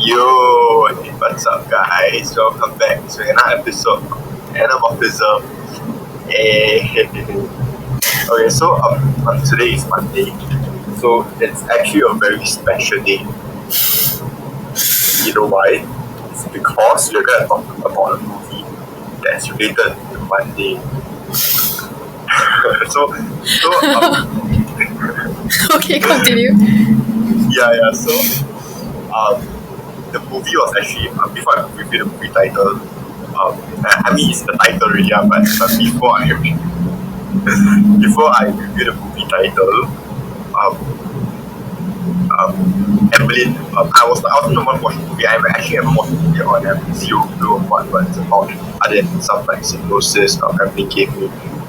Yo, what's up, guys? Welcome back to another episode of Anamorphism. Hey. Okay, so today is Monday, so it's actually a very special day. You know why? It's because we're gonna talk about a movie that's related to Monday. so Okay, continue. So the movie was actually before I review the movie title. I mean it's the title really, but before I review the movie title, Evelyn, I was the one watching the movie. I actually haven't watched the movie on zero clue of what it's about, other than some like synopsis Evelyn gave me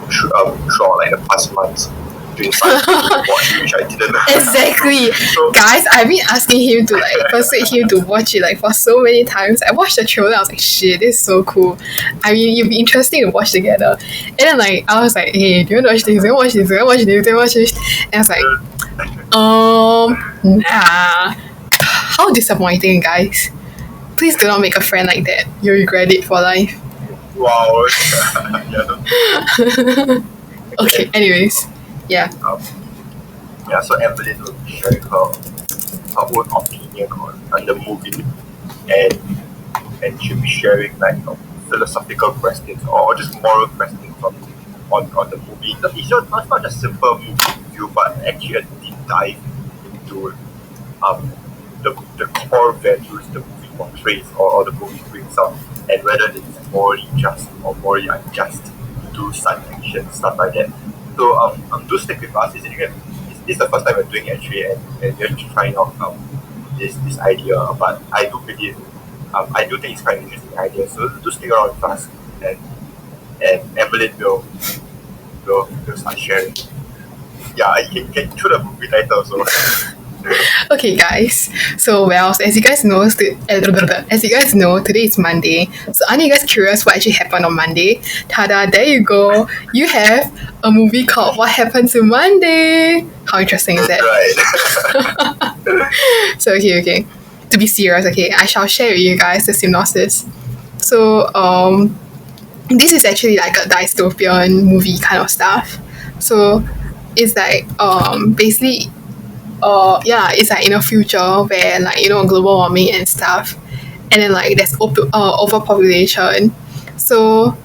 throughout like the past months. Doing something to watch, which I didn't. Exactly. So, Guys, I've been asking him to persuade him to watch it for so many times. I watched the trailer, I was like, shit, this is so cool. I mean, it'd be interesting to watch together. And then I was like, hey, do you want to watch this? Do you want to watch this? Do you want to watch this? Do you want to watch this? And I was like, nah. How disappointing, guys. Please do not make a friend like that. You'll regret it for life. wow. Okay, anyways. Yeah. So Evelyn will be sharing her own opinion on the movie, and she'll be sharing like philosophical questions or just moral questions on the movie. It's not just simple movie review, but actually a deep dive into the core values the movie portrays or the movie brings up, and whether it's morally just or morally unjust to do such action, stuff like that. So do stick with us. This is the first time we're doing it actually, and we're trying out this idea. But I do believe, I do think it's quite an interesting idea. So do stick around with us, and Evelyn will start sharing. Yeah, you can throw the movie title also. Okay, guys. So, as you guys know, today is Monday. So, aren't you guys curious what actually happened on Monday? Tada! There you go. You have a movie called "What Happened to Monday." How interesting is that? Right. So, okay. To be serious, okay, I shall share with you guys the synopsis. So, this is actually like a dystopian movie kind of stuff. So, it's like basically. It's like in a future where global warming and stuff, and then there's overpopulation. So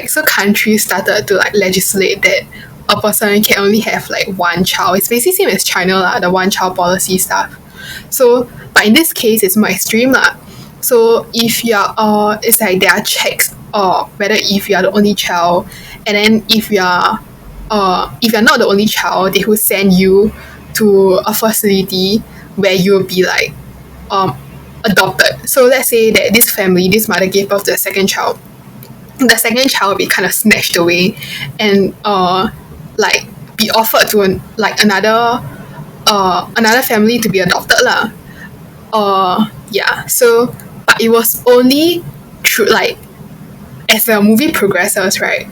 so countries started to legislate that a person can only have one child. It's basically same as China lah, the one child policy stuff. So but in this case it's more extreme lah. So if you're it's like there are checks whether if you are the only child, and then if you're not the only child, they will send you to a facility where you'll be adopted. So let's say that this mother gave birth to a second child. The second child will be kind of snatched away and be offered to another family to be adopted lah. So but it was only through as the movie progresses, right?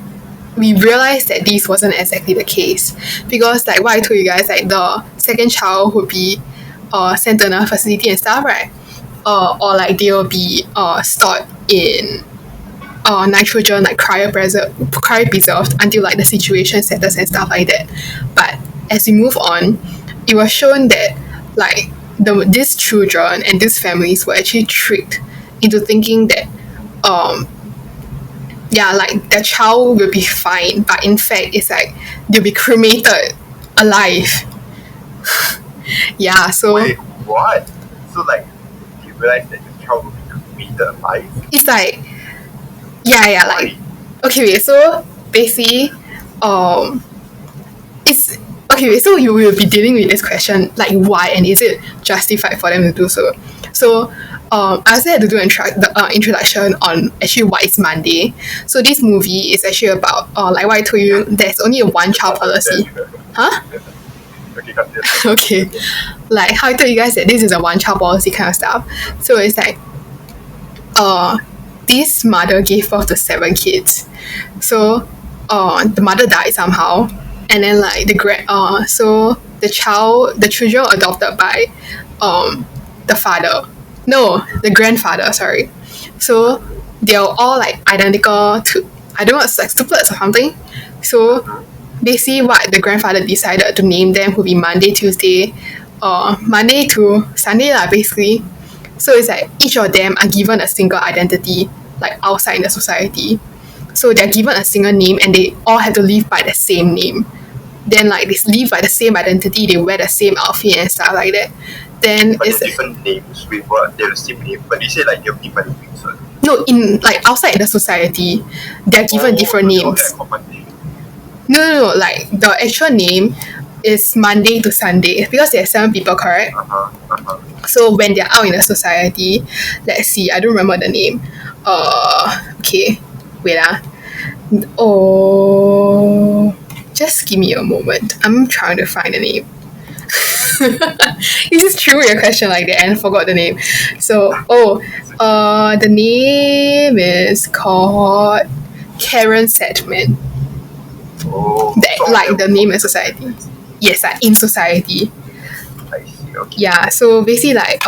We realized that this wasn't exactly the case, because what I told you guys, the second child would be sent to another facility and stuff, right? Or they will be stored in nitrogen, cryopreserved until the situation settles and stuff like that. But as we move on, it was shown that these children and these families were actually tricked into thinking that the child will be fine, but in fact it's they'll be cremated alive. So wait, what? So you realize that the child will be cremated alive? It's okay, wait, so basically it's okay, wait, so you will be dealing with this question why, and is it justified for them to do so? So I also had to do the introduction on actually why it's Monday. So this movie is actually about what I told you, there's only a one child policy. Huh? Okay. How I told you guys that this is a one child policy kind of stuff. So it's this mother gave birth to 7 kids. So the mother died somehow, and then the children were adopted by the father. No, the grandfather, sorry. So they're all like identical to, I don't know, it's like triplets or something. So basically what the grandfather decided to name them would be Monday, Tuesday, Monday to Sunday lah, basically. So it's like each of them are given a single identity, like outside in the society. So they're given a single name and they all have to live by the same name. Then like they live by the same identity, they wear the same outfit and stuff like that. Then But it's they're different names with what? They're the same name, but they say like they're different things. Right? no, in like outside the society, they're given different they all names. have common name. No, like the actual name is Monday to Sunday because there are 7 people, correct? So when they're out in the society, let's see, I don't remember the name. Okay, wait Oh, just give me a moment. I'm trying to find the name. You just threw your question like that and forgot the name. So, the name is called Karen Sedgman. Oh, so Like the name in society. Yes, like in society. I see. Okay. Yeah, so basically like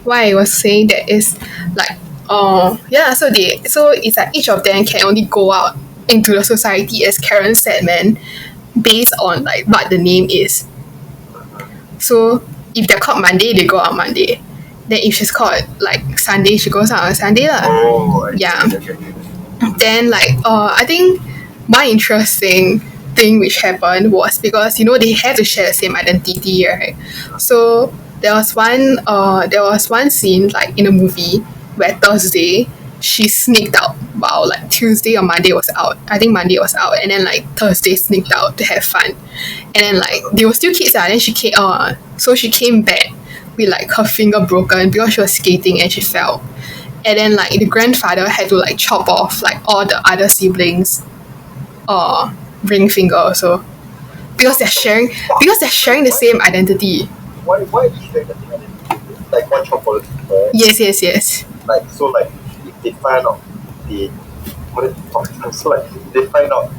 what I was saying that is like yeah, so it's like each of them can only go out into the society as Karen Sedman based on like what the name is. So if they're called Monday, they go out Monday. Then if she's called like Sunday, she goes out on Sunday lah. Oh, I see. Yeah. Okay. Then like I think one interesting thing which happened was because you know they had to share the same identity, right? So there was one scene like in a movie where Thursday she sneaked out while like Tuesday or Monday was out. I think Monday was out, and then like Thursday sneaked out to have fun, and then like they were still kids. Then she came so she came back with like her finger broken because she was skating and she fell. And then like the grandfather had to like chop off like all the other siblings ring finger also because they're sharing the same identity. Why is there nothing identity? Like one chop policy, right? Yes. Like so like if they find out the so like if they find out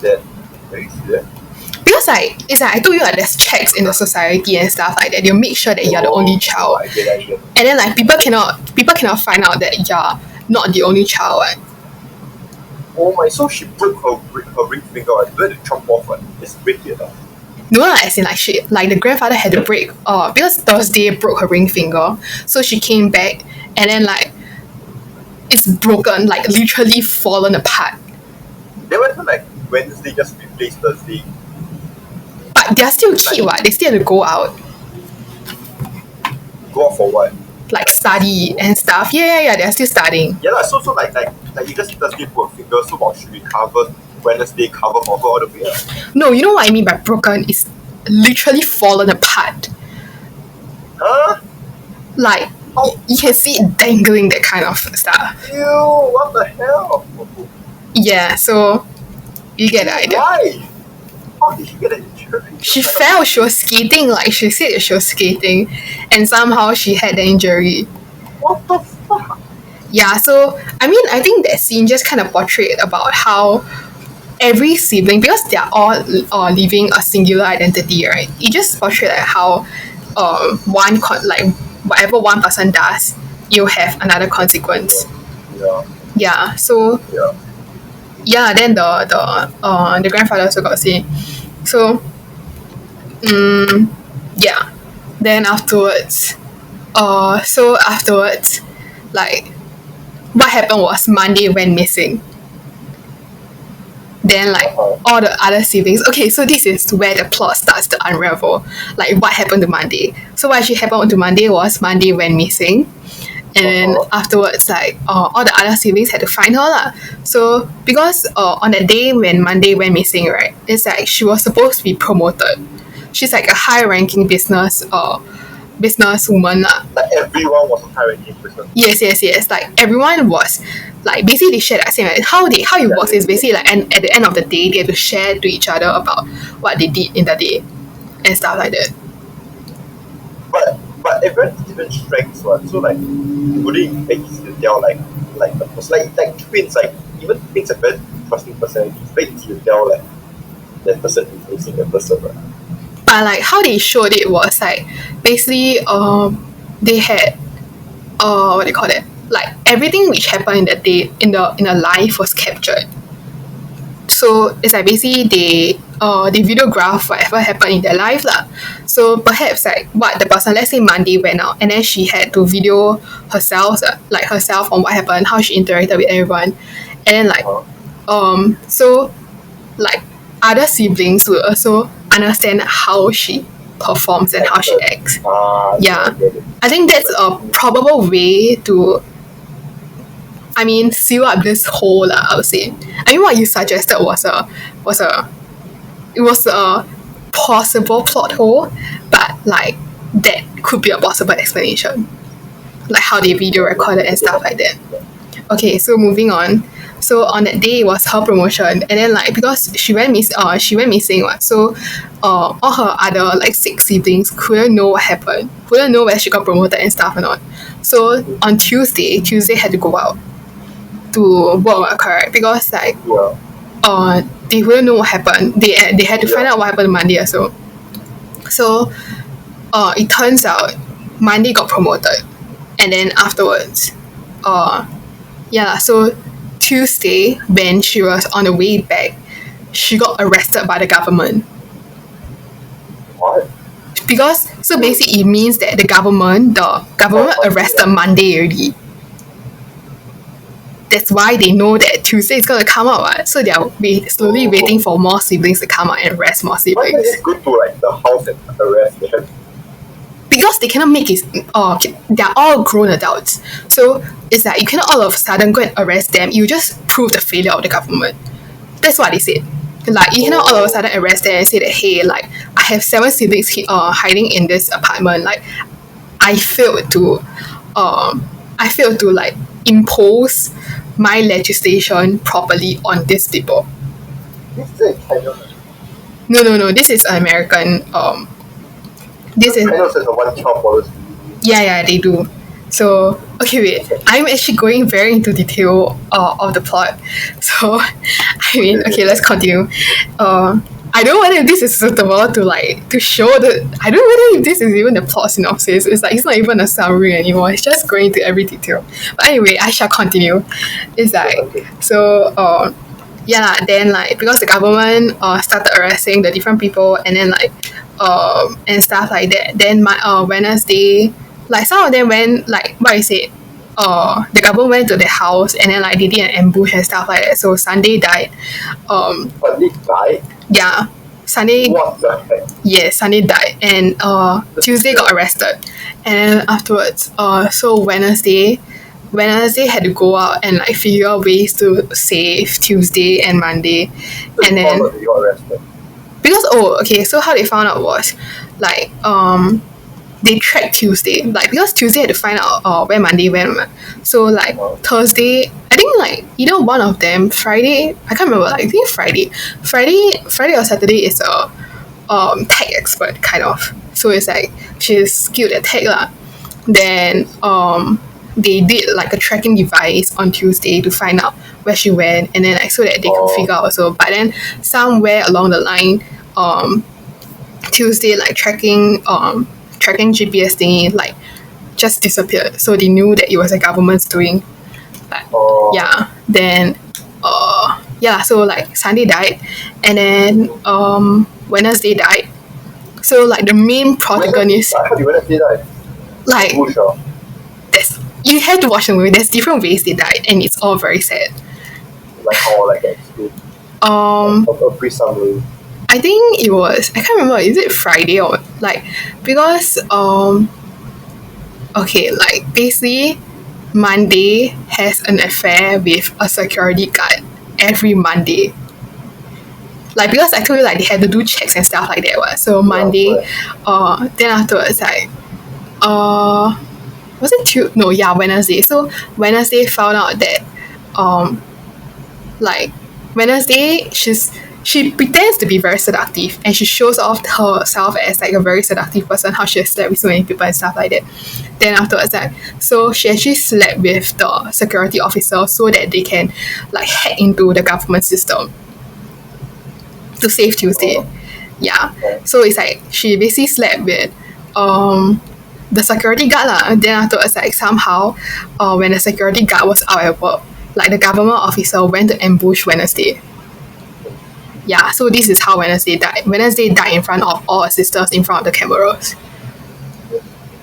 that where is it? Because like it's like I told you like there's checks in the society and stuff like that. They'll make sure that you're the only child. I get it. And then like people cannot find out that you're not the only child. Right? Oh my, so she broke her ring finger. I had to chop off one. It's break it up. No lah, as in like she like the grandfather had to break because Thursday broke her ring finger, so she came back and then like it's broken, like literally fallen apart. They went to like Wednesday just replace Thursday. But they're still kid, what? They still have to go out. Go out for what? Like study and stuff. Yeah, they're still studying. Yeah, so like you just Thursday broke her finger, so while she recovers, Wednesday cover for her all the way. No, you know what I mean by broken? It's literally fallen apart. Huh? Like you can see it dangling, that kind of stuff. Ew, what the hell? Yeah, so you get the idea. Why? How did she get an injury? She fell, she was skating, like she said that she was skating, and somehow she had the injury. What the fuck? Yeah, so I mean I think that scene just kind of portrayed about how every sibling, because they're all living a singular identity, right? It just portrayed like how like whatever one person does, you have another consequence. Yeah, so yeah, then the grandfather also got say. So yeah. Then afterwards like what happened was Monday went missing. Then like all the other siblings, okay, so this is where the plot starts to unravel, like what happened to Monday. So what actually happened to Monday was Monday went missing, and then afterwards like all the other siblings had to find her lah. So because on that day when Monday went missing, right, it's like she was supposed to be promoted. She's like a high ranking business woman lah. Like everyone was a high ranking person. Yes. Like everyone was like basically they share the same. Like, how it works is basically like, and at the end of the day they have to share to each other about what they did in the day and stuff like that. But everyone has different strengths, one. So like wouldn't it make easy to tell like the person like twins, like even twins have very interesting personalities. Very easy to tell like that person is facing that person, right? But like how they showed it was like basically they had what do you call it? Like everything which happened in the day in the life was captured. So it's like basically they videograph whatever happened in their life lah. So perhaps like what the person, let's say Monday went out and then she had to video herself, like herself on what happened, how she interacted with everyone, and then like so like other siblings will also understand how she performs and how she acts. Yeah, I think that's a probable way to, I mean, seal up this hole lah, I would say. I mean, what you suggested was a possible plot hole, but like that could be a possible explanation, like how they video recorded and stuff like that. Okay, so moving on. So on that day was her promotion, and then like because she went missing, what? So all her other like 6 siblings couldn't know what happened, couldn't know whether she got promoted and stuff or not. So on Tuesday had to go out to work, correct? Because like they wouldn't know what happened. They had to find out what happened Monday also. So it turns out Monday got promoted, and then afterwards, so Tuesday when she was on the way back, she got arrested by the government. What? Because so basically it means that the government arrested Monday already. That's why they know that Tuesday is gonna come out, right? So they are slowly waiting for more siblings to come out and arrest more Why siblings. can't they go to like the house and arrest them? Because they cannot make it. They're all grown adults, so it's like you cannot all of a sudden go and arrest them. You just prove the failure of the government. That's what they said. Like you cannot all of a sudden arrest them and say that, hey, like I have 7 siblings hiding in this apartment. Like I failed to like impose my legislation properly on these people. This is in China. No. This is American. This is China says a 1-child policy. Yeah, they do. So okay, wait. I'm actually going very into detail of the plot. So I mean, okay, let's continue. I don't know whether this is suitable to show the. I don't know whether if this is even the plot synopsis. It's like it's not even a summary anymore. It's just going into every detail. But anyway, I shall continue. It's like so. Then like because the government started arresting the different people and then like and stuff like that. Then my Wednesday, like some of them went like what I said. The government went to the house and then like they did an ambush and stuff like that. So Sunday died. But they died? Yeah, Sunday. What the heck? Yeah, Sunday died, and Tuesday got arrested, and then afterwards, so Wednesday had to go out and like figure ways to save Tuesday and Monday, and then They got arrested. because so how they found out was like they tracked Tuesday, like because Tuesday had to find out where Monday went. So like Thursday, I think like either one of them, Friday, I can't remember. Like, I think Friday or Saturday is a tech expert kind of. So it's like she's skilled at tech lah. Then they did like a tracking device on Tuesday to find out where she went, and then like so that they could figure out also. But then somewhere along the line, Tuesday like tracking GPS thingy like just disappeared. So they knew that it was the government's doing. But then so like Sunday died, and then Wednesday died. So like the main protagonist, How do Wednesday die? like Busha. you have to watch the movie. There's different ways they died, and it's all very sad. Like how like explain. A brief summary. I think it was, I can't remember, is it Friday or like because okay, like basically Monday has an affair with a security guard every Monday. Like because I told you like they had to do checks and stuff like that, what? So Monday, then afterwards like was it Wednesday. So Wednesday found out that like Wednesday she pretends to be very seductive and she shows off herself as like a very seductive person, how she has slept with so many people and stuff like that. Then afterwards like so she actually slept with the security officer so that they can like hack into the government system to save Tuesday. Yeah. So it's like she basically slept with the security guard lah. Then afterwards, like somehow, when the security guard was out at work, like the government officer went to ambush Wednesday. Yeah, so this is how Wednesday died. Wednesday died in front of all her sisters, in front of the cameras.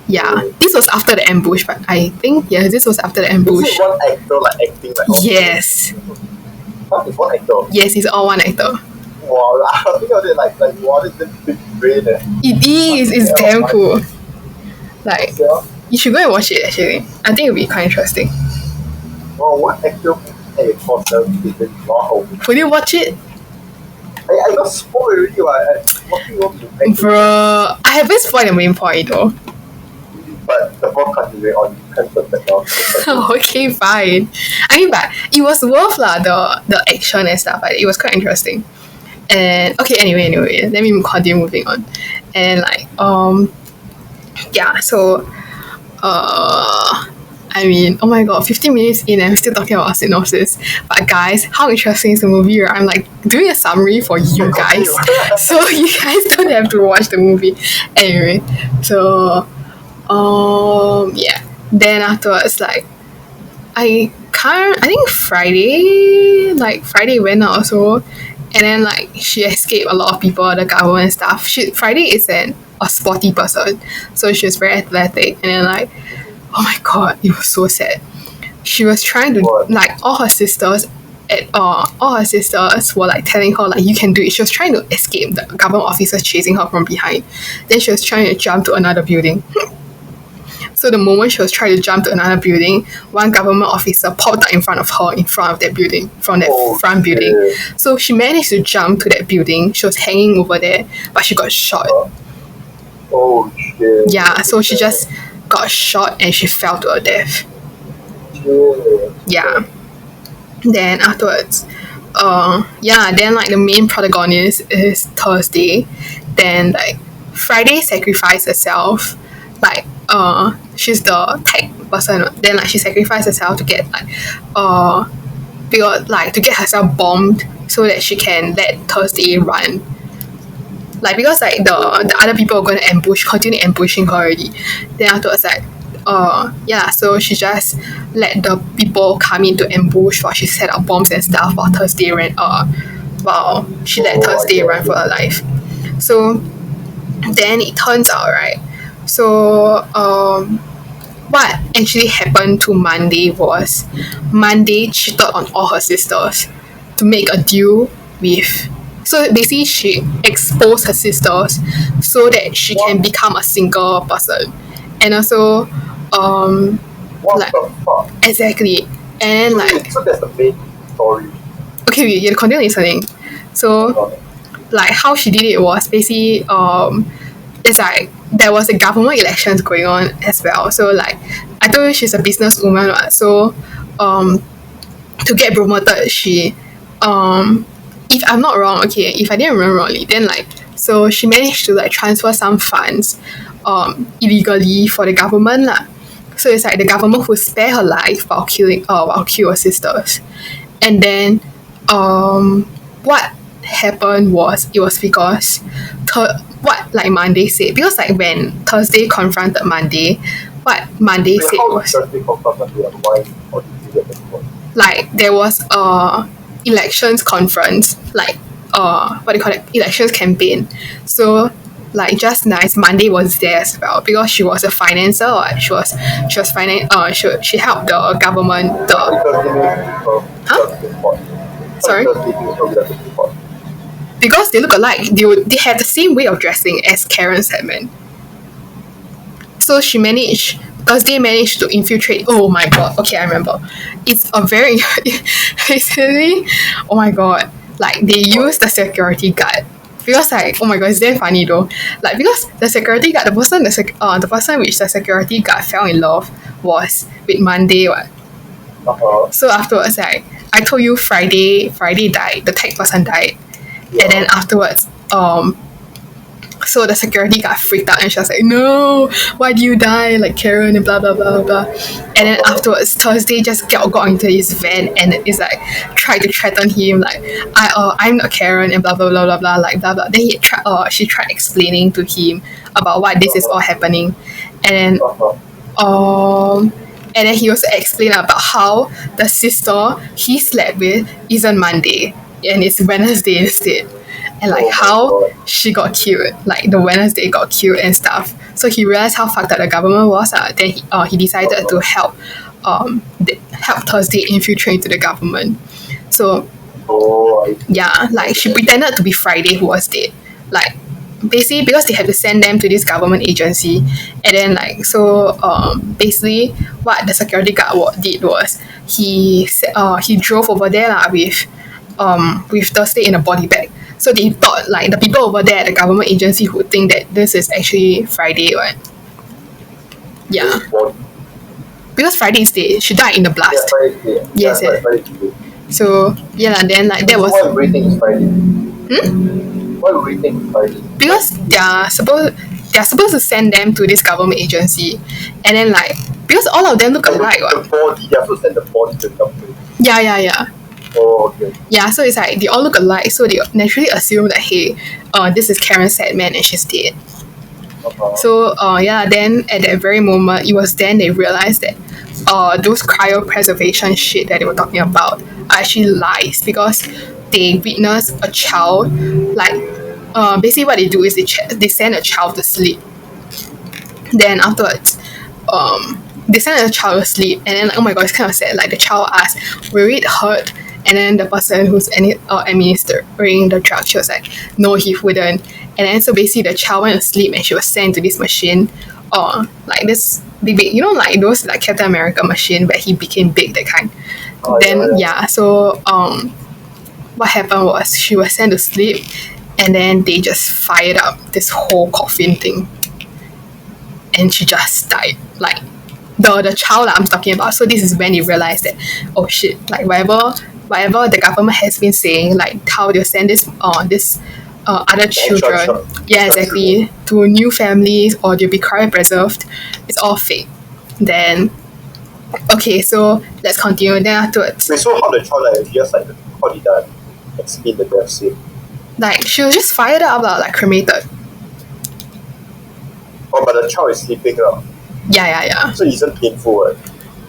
Yeah, this was after the ambush, but I think this was after the Is ambush. it one actor like acting like all Yes, Huh? It's one actor. yes, it's all one actor. Wow, I think of it like wow, this is big brain It is. It's damn cool. Like Yeah. you should go and watch it. Actually, I think it'll be quite interesting. Wow, what actor hey, for the wow. Will you watch it, I got spoiled already. Watching what you think, bro? I haven't spoiled the main point though. but the podcast is very on concept now. Okay, fine. I mean, but it was worth lah, the action and stuff. Like, it was quite interesting. And okay, anyway, let me continue moving on. And like yeah, so I mean, oh my god, 15 minutes in and I'm still talking about synopsis. But guys, how interesting is the movie? Right? I'm like doing a summary for you guys. So you guys don't have to watch the movie. Anyway, so yeah. Then afterwards, like I think Friday went out also, and then like she escaped a lot of people, the government and stuff. Friday is a sporty person, so she was very athletic, and then like, oh my god, it was so sad. She was trying to like all her sisters were like telling her like you can do it. She was trying to escape the government officers chasing her from behind. Then she was trying to jump to another building. So the moment she was trying to jump to another building, one government officer popped out in front of her, in front of that building, from that front building. So she managed to jump to that building. She was hanging over there, but she got shot. Oh shit. Yeah, so she just got shot and she fell to her death. Yeah. Then afterwards, then like the main protagonist is Thursday. Then like Friday sacrificed herself. Like she's the tech person. Then like she sacrificed herself to get to get herself bombed so that she can let Thursday run. Like because like the other people are going to continue ambushing her already. Then afterwards like so she just let the people come in to ambush while she set up bombs and stuff while Thursday she let Thursday run for her life. So then it turns out, right, so what actually happened to Monday was Monday cheated on all her sisters to make a deal with. So basically she exposed her sisters so that she can become a single person. And also What like the fuck? exactly. And like So that's the main story. okay, you continue listening. So like how she did it was basically it's like there was a government elections going on as well. So like I told you she's a businesswoman, right? So to get promoted she if I'm not wrong, okay, if I didn't remember wrongly, then like so she managed to like transfer some funds illegally for the government lah. So it's like the government would spare her life while kill her sisters. And then what happened was it was because what like Monday said, because like when Thursday confronted Monday, what Monday said was like there was a elections conference, like what do you call it, elections campaign. So like just nice Monday was there as well because she was a financer, or she she helped the government sorry, because they look alike. They have the same way of dressing as Karen Sedman. So Thursday managed to infiltrate. Oh my god, okay, I remember. It's a very it's really, oh my god, like they used the security guard. Because like, oh my god, it's damn funny though. Like because the security guard, the person which the security guard fell in love was with Monday, what? So afterwards, like I told you Friday died, the tech person died. And then afterwards, So the security guard freaked out and she was like, "No, why do you die like Karen?" and blah blah blah blah. And then afterwards, Thursday just got into his van and is like tried to threaten him like, I'm not Karen and blah blah blah blah blah like blah blah. Then she tried explaining to him about why this is all happening, and then and then he also explained about how the sister he slept with isn't Monday and it's Wednesday instead. And like how she got killed, like the Wednesday got killed and stuff. So he realized how fucked up the government was. Then he decided to help Thursday infiltrate into the government. So yeah, like she pretended to be Friday who was dead. Like basically because they had to send them to this government agency, and then like so basically what the security guard did was he drove over there with Thursday in a body bag. So they thought like the people over there at the government agency would think that this is actually Friday, right? Yeah. Because Friday is dead. She died in the blast. Yes. So yeah, then like that was. Why would we think it's Friday? Why would we think it's Friday? Because they're supposed to send them to this government agency, and then like because all of them look alike. The body, they have to send the body to the government. Yeah. Oh, okay. Yeah, so it's like they all look alike, so they naturally assume that hey, this is Karen Sadman and she's dead. So yeah, then at that very moment, it was then they realized that those cryopreservation shit that they were talking about are actually lies because they witnessed a child like basically what they do is they send a child to sleep. Then afterwards, they send a child to sleep, and then like, oh my god, it's kind of sad. Like the child asked, "Will it hurt?" And then the person who's administering the drug, she was like, "No, he wouldn't." And then so basically the child went to sleep and she was sent to this machine, like this big, you know, like those like Captain America machine where he became big, that kind. So what happened was she was sent to sleep, and then they just fired up this whole coffin thing, and she just died. Like the child that I'm talking about. So this is when you realize that, oh shit, like whatever the government has been saying, like how they'll send this other children, yeah, exactly, to new families or they'll be cryopreserved, it's all fake. Then okay, so let's continue. Then afterwards, wait, so how the child like just like how did that explain the death scene? like she was just fired up, like cremated. Oh, but the child is sleeping now. Yeah. So it isn't painful, right?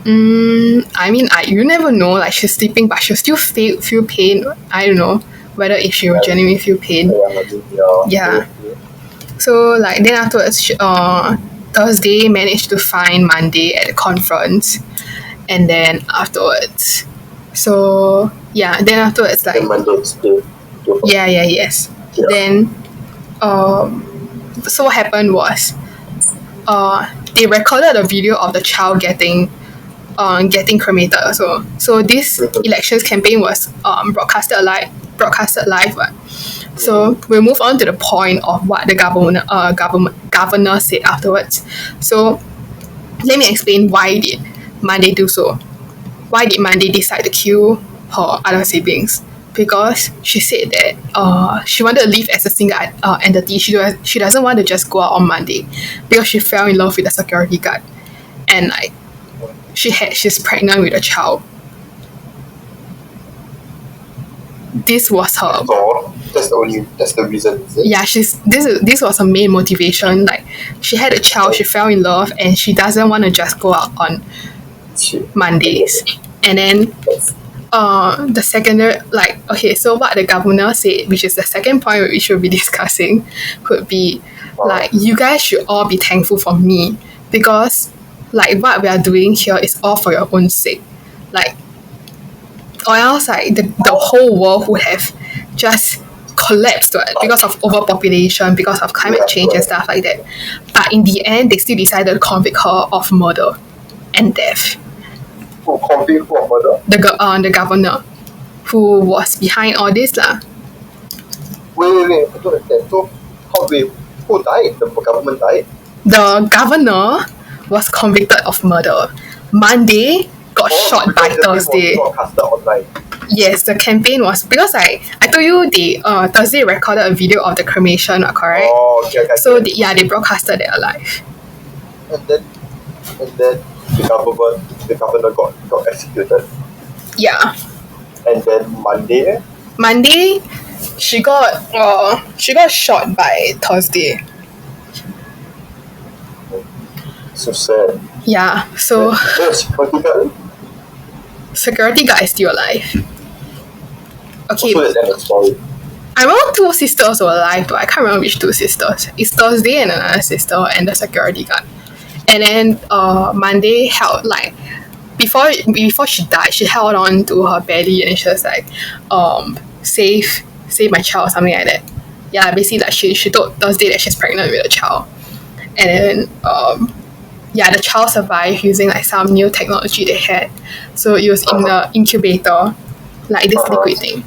I mean, you never know. Like she's sleeping, but she'll still feel pain. I don't know whether if she will genuinely feel pain. Yeah. So like then afterwards, Thursday managed to find Monday at the conference, and then afterwards, so yeah, then afterwards like yes. Then so what happened was they recorded a video of the child getting cremated also. So this elections campaign was broadcasted live. Right? So we'll move on to the point of what the governor said afterwards. So let me explain why did Monday do so. Why did Monday decide to kill her other siblings? Because she said that she wanted to live as a single entity. She doesn't want to just go out on Monday because she fell in love with a security guard, and like she's pregnant with a child. This was her. Oh, that's the reason. Is it? Yeah, this was her main motivation. Like she had a child, she fell in love, and she doesn't want to just go out on Mondays. And then the secondary, like, okay, so what the governor said, which is the second point we should be discussing, could be like, you guys should all be thankful for me because like what we are doing here is all for your own sake. Like, or else like the whole world would have just collapsed, right? Because of overpopulation, because of climate change and stuff like that. But in the end, they still decided to convict her of murder and death. Who convict her of murder? The governor who was behind all this lah. Wait, I don't understand. So who died? The government died? The governor was convicted of murder. Monday got shot by Thursday. Broadcasted online. Yes, the campaign was because I told you they Thursday recorded a video of the cremation, correct? Oh, okay. So they broadcasted it live. And then the governor got executed. Yeah. And then Monday, she got shot by Thursday. So sad. Yeah. So Then security guard is still alive. Okay. So that's the end of the story. I remember two sisters were alive, but I can't remember which two sisters. It's Thursday and another sister and the security guard. And then Monday held like before she died, she held on to her belly and she was like, save my child, something like that. Yeah, basically like she told Thursday that she's pregnant with a child. And then the child survived using like some new technology they had. So it was in the incubator, like this liquid thing.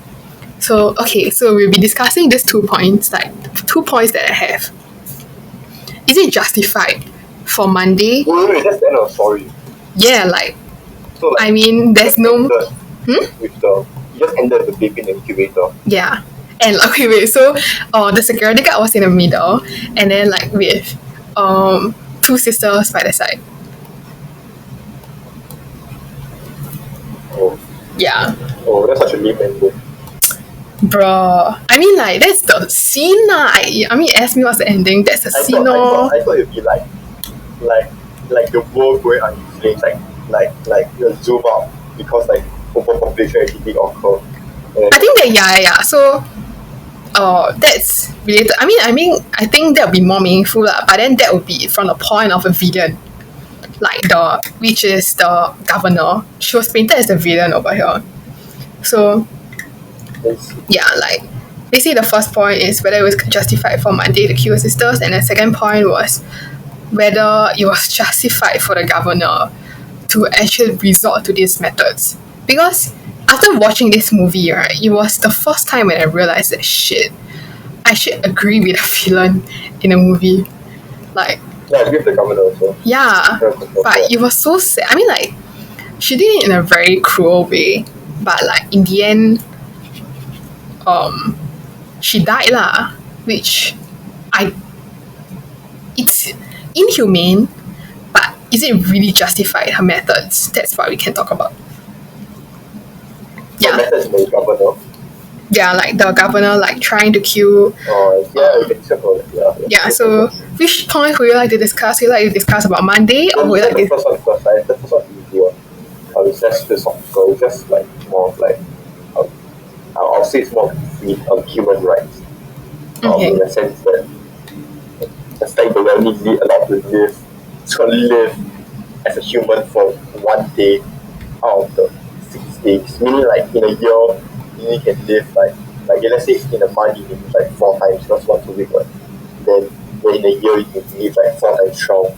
So so we'll be discussing these 2 points, like 2 points that I have. Is it justified for Monday? Wait, that's the end of the story. Yeah, like so, like I mean there's no with the you just ended the baby in the incubator. Yeah. And so the security guard was in the middle and then like with two sisters by the side. Oh. Yeah. Oh, that's such a lame ending. Bruh. I mean like that's the scene lah. I mean ask me what's the ending, that's the scene. I thought it'd be like the world going on in flames, like you zoom out because like overpopulation actually occur. I think that so that's related. I mean I think that would be more meaningful lah, but then that would be from the point of a villain. Like which is the governor. She was painted as the villain over here. So yeah, like basically the first point is whether it was justified for Monday to kill sisters, and the second point was whether it was justified for the governor to actually resort to these methods. Because after watching this movie, right, it was the first time when I realized that shit, I should agree with the villain in the movie. Like I agree with the governor also. Yeah, but it was so sad. I mean like she did it in a very cruel way, but like in the end she died lah, which it's inhumane, but is it really justified, her methods? That's what we can talk about. Yeah. The methods by the governor. Yeah, like the governor like trying to kill. So which point would you like to discuss? Would you like to discuss about Monday or would you like the first one first? The first one is easier. It's just philosophical. It's just like more of like I'll say it's more human rights. In the sense that it's like the only allowed to live as a human for 1 day out of the 6 days. Meaning like in a year you can live like let's say in a month you can live like 4 times, just once a week, right? Then in a year you can live like 4 times 12,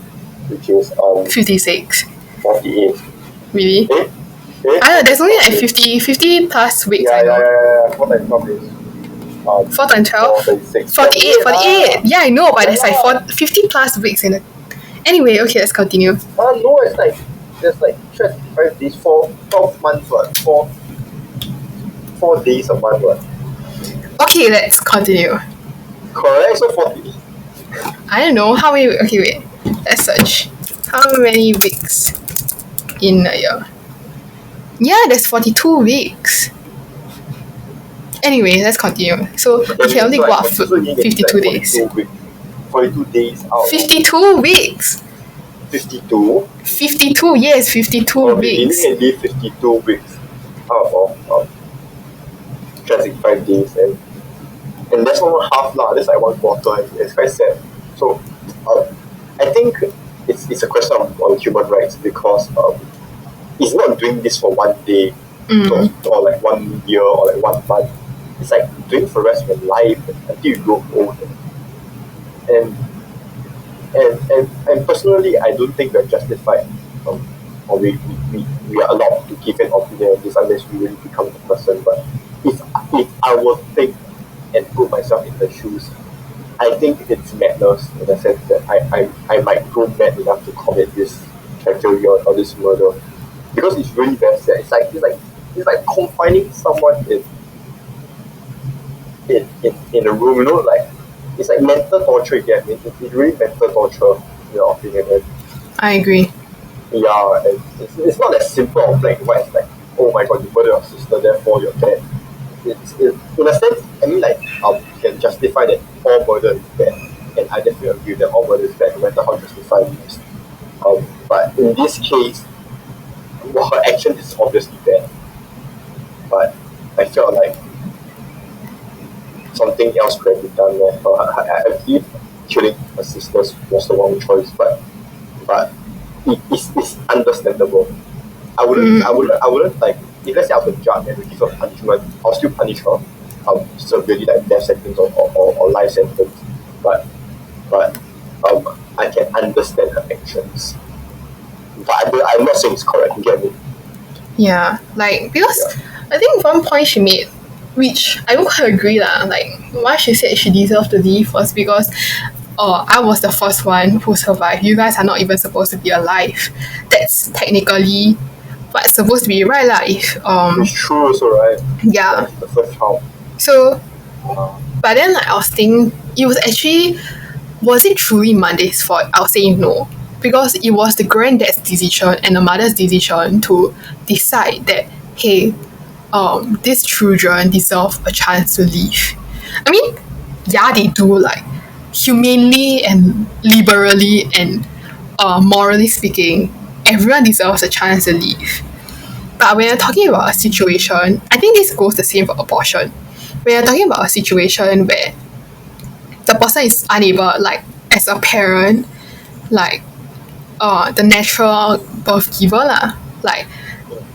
which is 56. 48. Really? I know there's only like 50 plus weeks. Yeah. 4 times 12 is 4 times 12? 48. Yeah, I know, but there's like 50 plus weeks in it. Anyway, okay, let's continue. No, it's like there's like 5 days, 12 months, what? 4 days a month, what? Okay, let's continue. Correct, so 40. I don't know how many. Okay, wait. Let's search. How many weeks in a year? Yeah, there's 42 weeks. Anyway, let's continue. So you can only go out 52 days. 42 days out. 52 weeks. 52? 52, yes, 52 weeks. You can live 52 weeks out of 5 days, and that's not half lah. That's like 1/4, and it's quite sad. So I think it's a question on human rights because it's not doing this for 1 day or like 1 year or like 1 month. It's like doing for the rest of your life until you grow old. And personally, I don't think we're justified or we are allowed to give an opinion on this unless we really become the person. But if I were to think and put myself in the shoes, I think it's madness in the sense that I might go mad enough to commit this tragedy or this murder. because it's really very sad. It's like confining someone in a room, like it's like mental torture. You get me? It's really mental torture, in your opinion. And I agree. yeah, and it's not as simple of black and white. It's like, oh my god, you murdered your sister, therefore you're dead. In a sense, I mean, like, you can justify that all murder is bad, and I definitely agree that all murder is bad, no matter how justified it is. But in this case, well, her action is obviously bad, but I felt like something else could have been done there. I believe killing her sisters was the wrong choice, but it's understandable. I wouldn't like, if let's say I was a judge and we give her punishment, I'll still punish her. Severely, like death sentence or life sentence. But I can understand her actions. But I'm not saying it's correct, you get me? Yeah, like because Yeah. I think one point she made, which I don't quite agree lah. Like why she said she deserved to live was because, I was the first one who survived. You guys are not even supposed to be alive. That's technically what's supposed to be right lah. If It's true also, right? yeah. Like, the first child. So, but then like I was thinking, was it truly Monday's fault? I'll say no. Because it was the granddad's decision and the mother's decision to decide that, hey, these children deserve a chance to live. I mean, yeah, they do, like, humanely and liberally and morally speaking, everyone deserves a chance to live. But when you're talking about a situation, I think this goes the same for abortion. When you're talking about a situation where the person is unable, like, as a parent, like, the natural birth giver lah, like,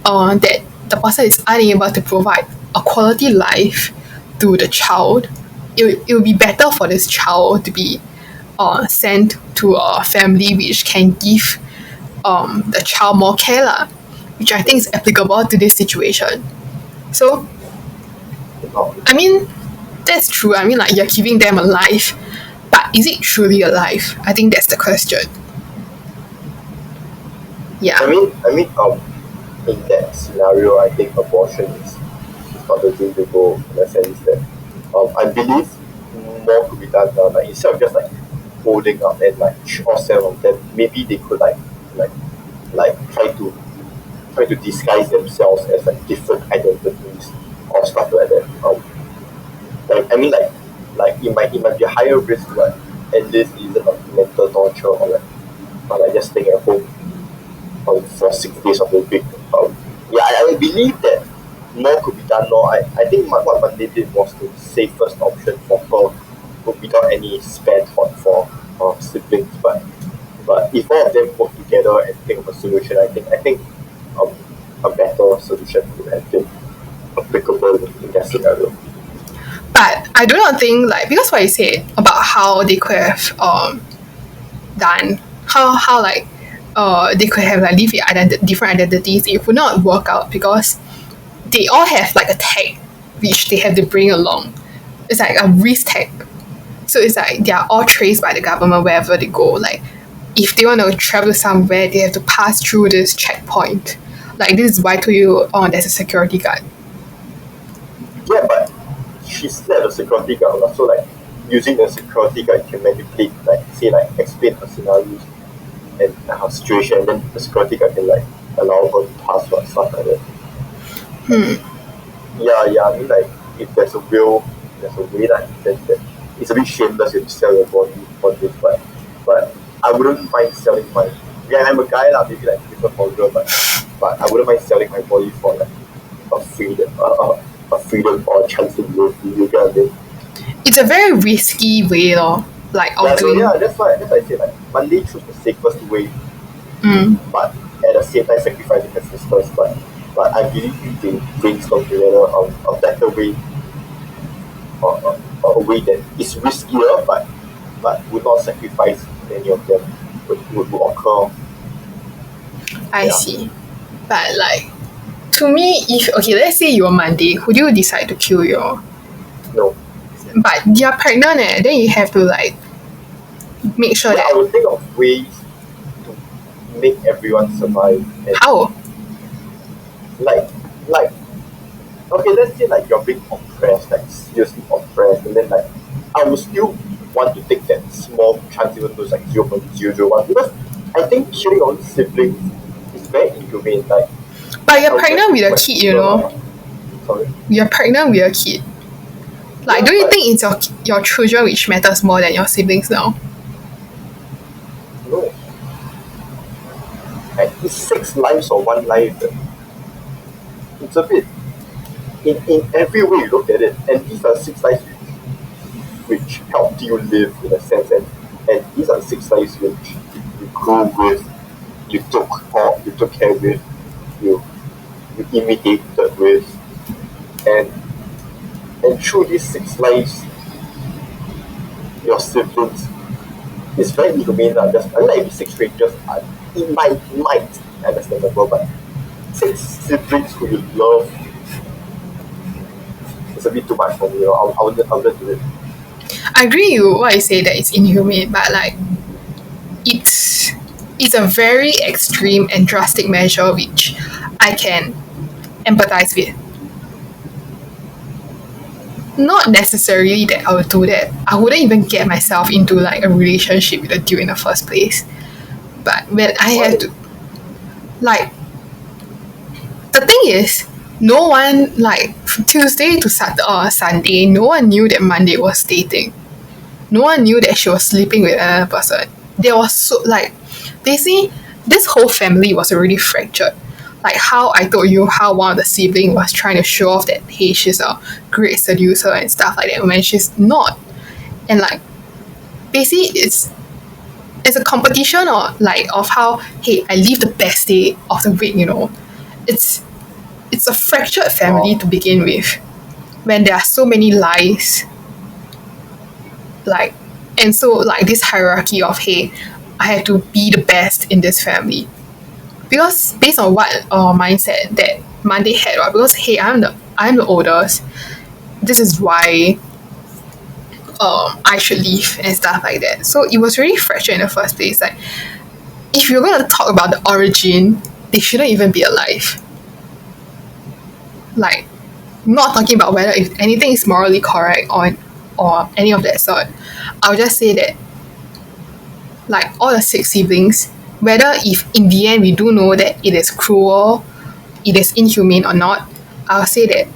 that the person is unable to provide a quality life to the child, it will be better for this child to be sent to a family which can give the child more care lah, which I think is applicable to this situation. So, I mean, that's true. I mean, like, you're giving them a life, but is it truly a life? I think that's the question. Yeah. I mean, in that scenario, I think abortion is not the way to go, in the sense that I believe more could be done now. Like, instead of just like holding up and like or some of them, maybe they could like try to disguise themselves as like different identities or stuff like that. Like, I mean, like it might be a higher risk, but at least it isn't like mental torture or like just staying at home for 6 days of the week. Yeah, I believe that more could be done. No, I think what Monday did was the safest option for her, without any spend for siblings. But if all of them work together and think of a solution, I think a better solution would have been applicable in that scenario. But I do not think, like, because what you said about how they could have done, how like they could have like lived with different identities, it would not work out because they all have like a tag which they have to bring along. It's like a risk tag. So it's like they are all traced by the government wherever they go. Like, if they want to travel somewhere, they have to pass through this checkpoint. Like, this is why I told you, there's a security guard. Yeah, but she's not a security guard, so like using the security guard can manipulate, like say like explain her scenarios and her situation, and then the security guard can like allow her to pass or stuff like that. Yeah, I mean, like, if there's a way that it's a bit shameless if you sell your body for this, but I wouldn't mind selling my, yeah, I'm a guy lah, maybe like different for girl, but I wouldn't mind selling my body for like a freedom or a chance to live. You get what I mean? It's a very risky way, like, of Yeah, so doing. yeah, that's why I say like Monday chose the safest way, but at the same time sacrificing her sisters. But I believe if they brainstorm together a better way, or a way that is riskier, but would not sacrifice any of them, would occur. I Yeah. see. But like, to me, if okay, let's say you're Monday, would you decide to kill your? No. But you're pregnant, then you have to like make sure Yeah, I that would think of ways to make everyone survive. And how. like like okay, let's say like you're being oppressed, like seriously oppressed, and then like I would still want to take that small chance even though it's like 0.001 because I think killing your own siblings is very inhumane. Like But you're I'll get pregnant with a my kid, sister, sorry. You're pregnant with a kid. Like, Yeah, don't you but think it's your children which matters more than your siblings now? no. Like, it's 6 lives or 1 life. It's a bit in every way you look at it, and these are 6 lives which helped you live in a sense, and these are 6 lives which you grew with, you took care with, you you imitated with, and through these 6 lives, your siblings is very inhumane. Just unlike maybe 6 strangers, it might understandable, but 6 siblings who you love is a bit too much for me. I wouldn't do it. I agree with what you say that it's inhumane, but like it's it's a very extreme and drastic measure which I can empathize with. Not necessarily that I would do that. I wouldn't even get myself into like a relationship with a dude in the first place. But when I had to, like, the thing is, no one like Tuesday to Sunday, no one knew that Monday was dating. No one knew that she was sleeping with another person. There was so like basically this whole family was already fractured. Like how I told you how one of the siblings was trying to show off that hey she's a great seducer and stuff like that when she's not. And like basically it's a competition or like of how hey I live the best day of the week. It's it's a fractured family to begin with when there are so many lies like and so like this hierarchy of hey I have to be the best in this family because based on what mindset that Monday had right? Because hey I'm the oldest, this is why I should leave and stuff like that. So it was really fractured in the first place. Like if you're gonna talk about the origin, they shouldn't even be alive. Like not talking about whether if anything is morally correct or any of that sort. I'll just say that like all the 6 siblings, whether if in the end we do know that it is cruel, it is inhumane or not, I'll say that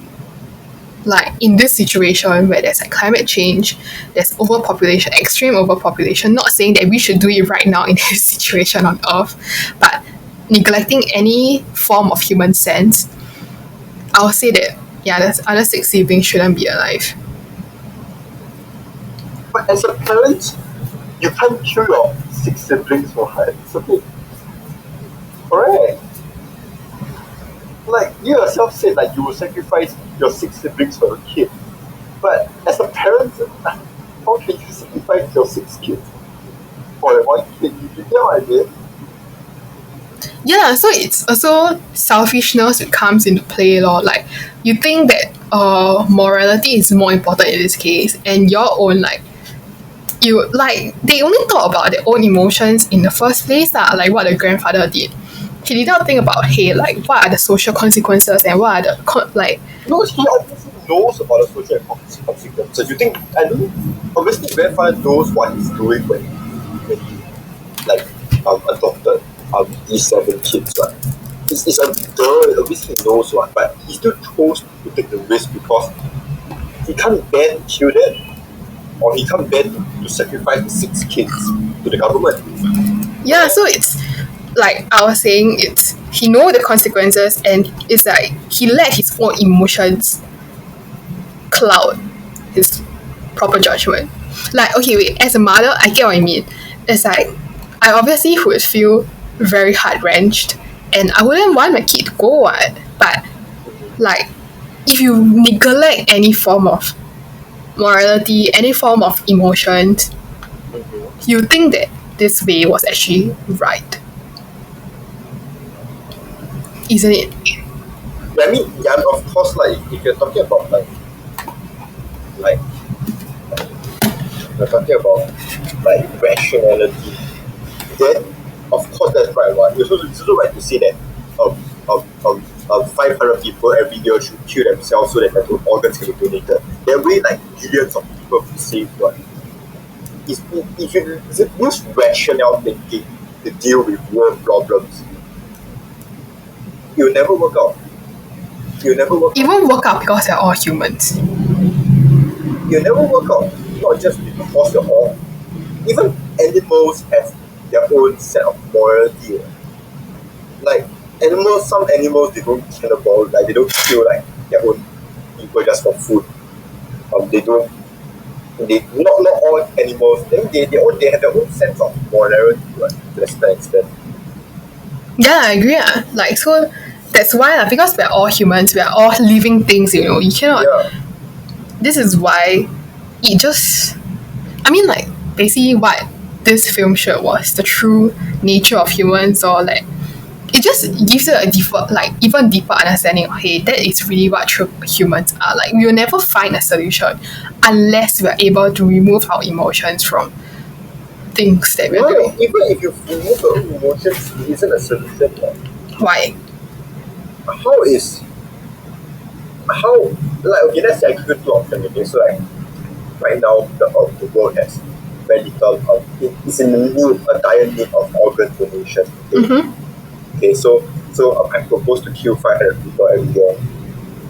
like in this situation where there's like climate change, there's overpopulation, extreme overpopulation, not saying that we should do it right now in this situation on earth, but neglecting any form of human sense, I'll say that yeah, the other 6 siblings shouldn't be alive. But as a parent, you can't kill your 6 siblings for her. It's a bit correct. Like you yourself said, like you will sacrifice your 6 siblings for a kid. But as a parent, how can you sacrifice your 6 kids for one kid? You get what I mean? Yeah, so it's also selfishness that comes into play lor. Like you think that morality is more important in this case and your own like you like they only thought about their own emotions in the first place lah, like what the grandfather did. He did not think about hey like what are the social consequences and what are the like No, he obviously knows about the social consequences. You think I don't obviously grandfather knows what he's doing when he like adopted these 7 kids, right? It's a girl, obviously he knows what, but he still chose to take the risk because he can't bear to kill them. Or he can't bear to sacrifice the 6 kids to the government. yeah, so it's like I was saying, it's he know the consequences and it's like he let his own emotions cloud his proper judgment. Like okay wait, as a mother I get what I mean. It's like I obviously would feel very heart wrenched and I wouldn't want my kid to go what. But like if you neglect any form of morality, any form of emotions, you think that this way was actually right. Isn't it? Yeah, I mean, yeah, of course, like if you're talking about like you're talking about like rationality, then of course that's right. One, it's also right to say that 500 people every year should kill themselves so that their organs can be donated. There will be like millions of people to save one. If you use rational thinking to deal with world problems, you'll never work out. You'll never work It won't work out because we're all humans. You'll never work out. Not just because you're all. Even animals have their own set of morality. Like animals, some animals they don't cannibal, like they don't kill like their own people just for food. They don't. They not all animals. They have their own sense of morality, right, to a certain extent. Yeah, I agree. Like so, that's why because we're all humans, we're all living things. You know, you cannot. Yeah. This is why it just. I mean, like basically, what this film showed was the true nature of humans, or like it just gives you a deeper, like even deeper understanding of hey, that is really what true humans are. Like we will never find a solution unless we're able to remove our emotions from things that we're doing. Even if you remove your own emotions, it isn't a solution. Why? Like okay, let's say I give you two options. Okay, so like right now the world has very little it's in a dire need of organ donation. Okay? Mm-hmm. Okay, so I propose to kill 500 people every year,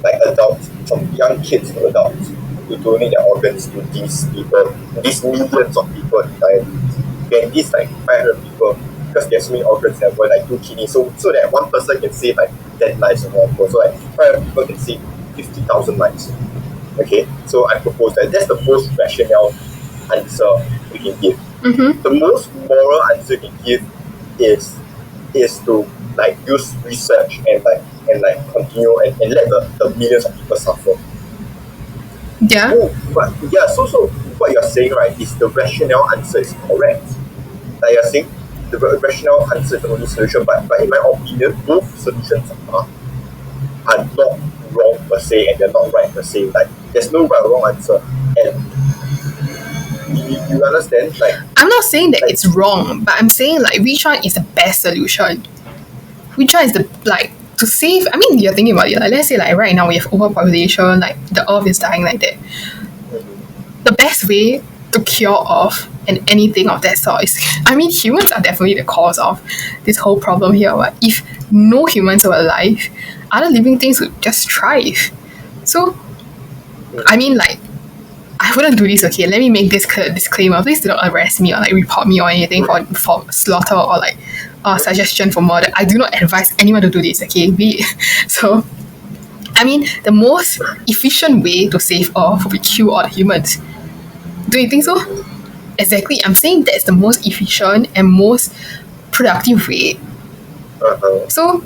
like adults, from young kids to adults, to donate their organs to these people, these millions of people in dire need. And these like 500 people, because there's so many organs that were like 2 kidneys, so that one person can save like 10 lives in one people. So like 500 people can save 50,000 lives. Okay, so I propose that that's the most rational answer we can give. Mm-hmm. The most moral answer we can give is to like use research and continue and let the millions of people suffer. Yeah. But yeah, so what you're saying, right, is the rational answer is correct. Like you're saying the rational answer is the only solution, but in my opinion, both solutions are not wrong per se and they're not right per se. Like there's no right or wrong answer. And you understand? Like I'm not saying that it's wrong, but I'm saying like which one is the best solution? Which one is the like to save? I mean, you're thinking about it. Like let's say like right now we have overpopulation, like the earth is dying like that. The best way to cure off and anything of that sort is, I mean, humans are definitely the cause of this whole problem here. But if no humans were alive, other living things would just thrive. So, I mean, like, I wouldn't do this. Okay, let me make this disclaimer. Please do not arrest me or like report me or anything for slaughter or like suggestion for murder. I do not advise anyone to do this. Okay, so. I mean, the most efficient way to save Earth would be kill all the humans. Do you think so? Exactly. I'm saying that's the most efficient and most productive way. So,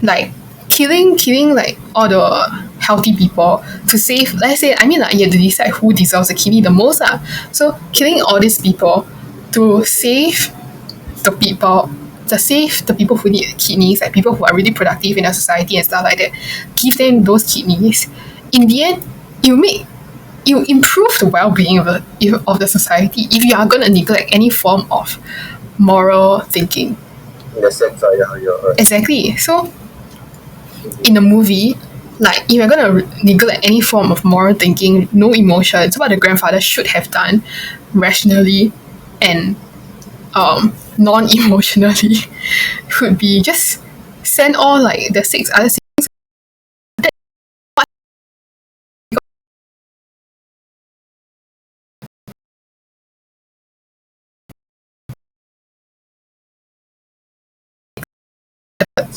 like, killing like all the healthy people to save, let's say, I mean, like, you have to decide who deserves a kidney the most. So, killing all these people to save the people who need kidneys, like people who are really productive in our society and stuff like that, give them those kidneys. In the end, you improve the well-being of the society if you are going to neglect any form of moral thinking. in a sense, yeah, you're right. Exactly. So, in a movie, like if you're going to neglect any form of moral thinking, no emotions, what the grandfather should have done rationally and non-emotionally would be just send all like the 6 other siblings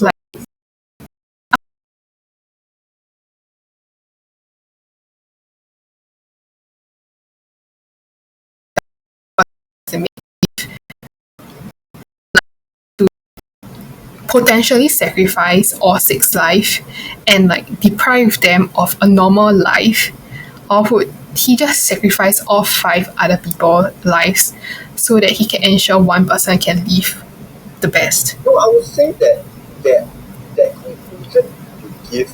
like potentially sacrifice all 6 life and like deprive them of a normal life, or would he just sacrifice all 5 other people's lives so that he can ensure one person can live the best? No, I would say that conclusion you give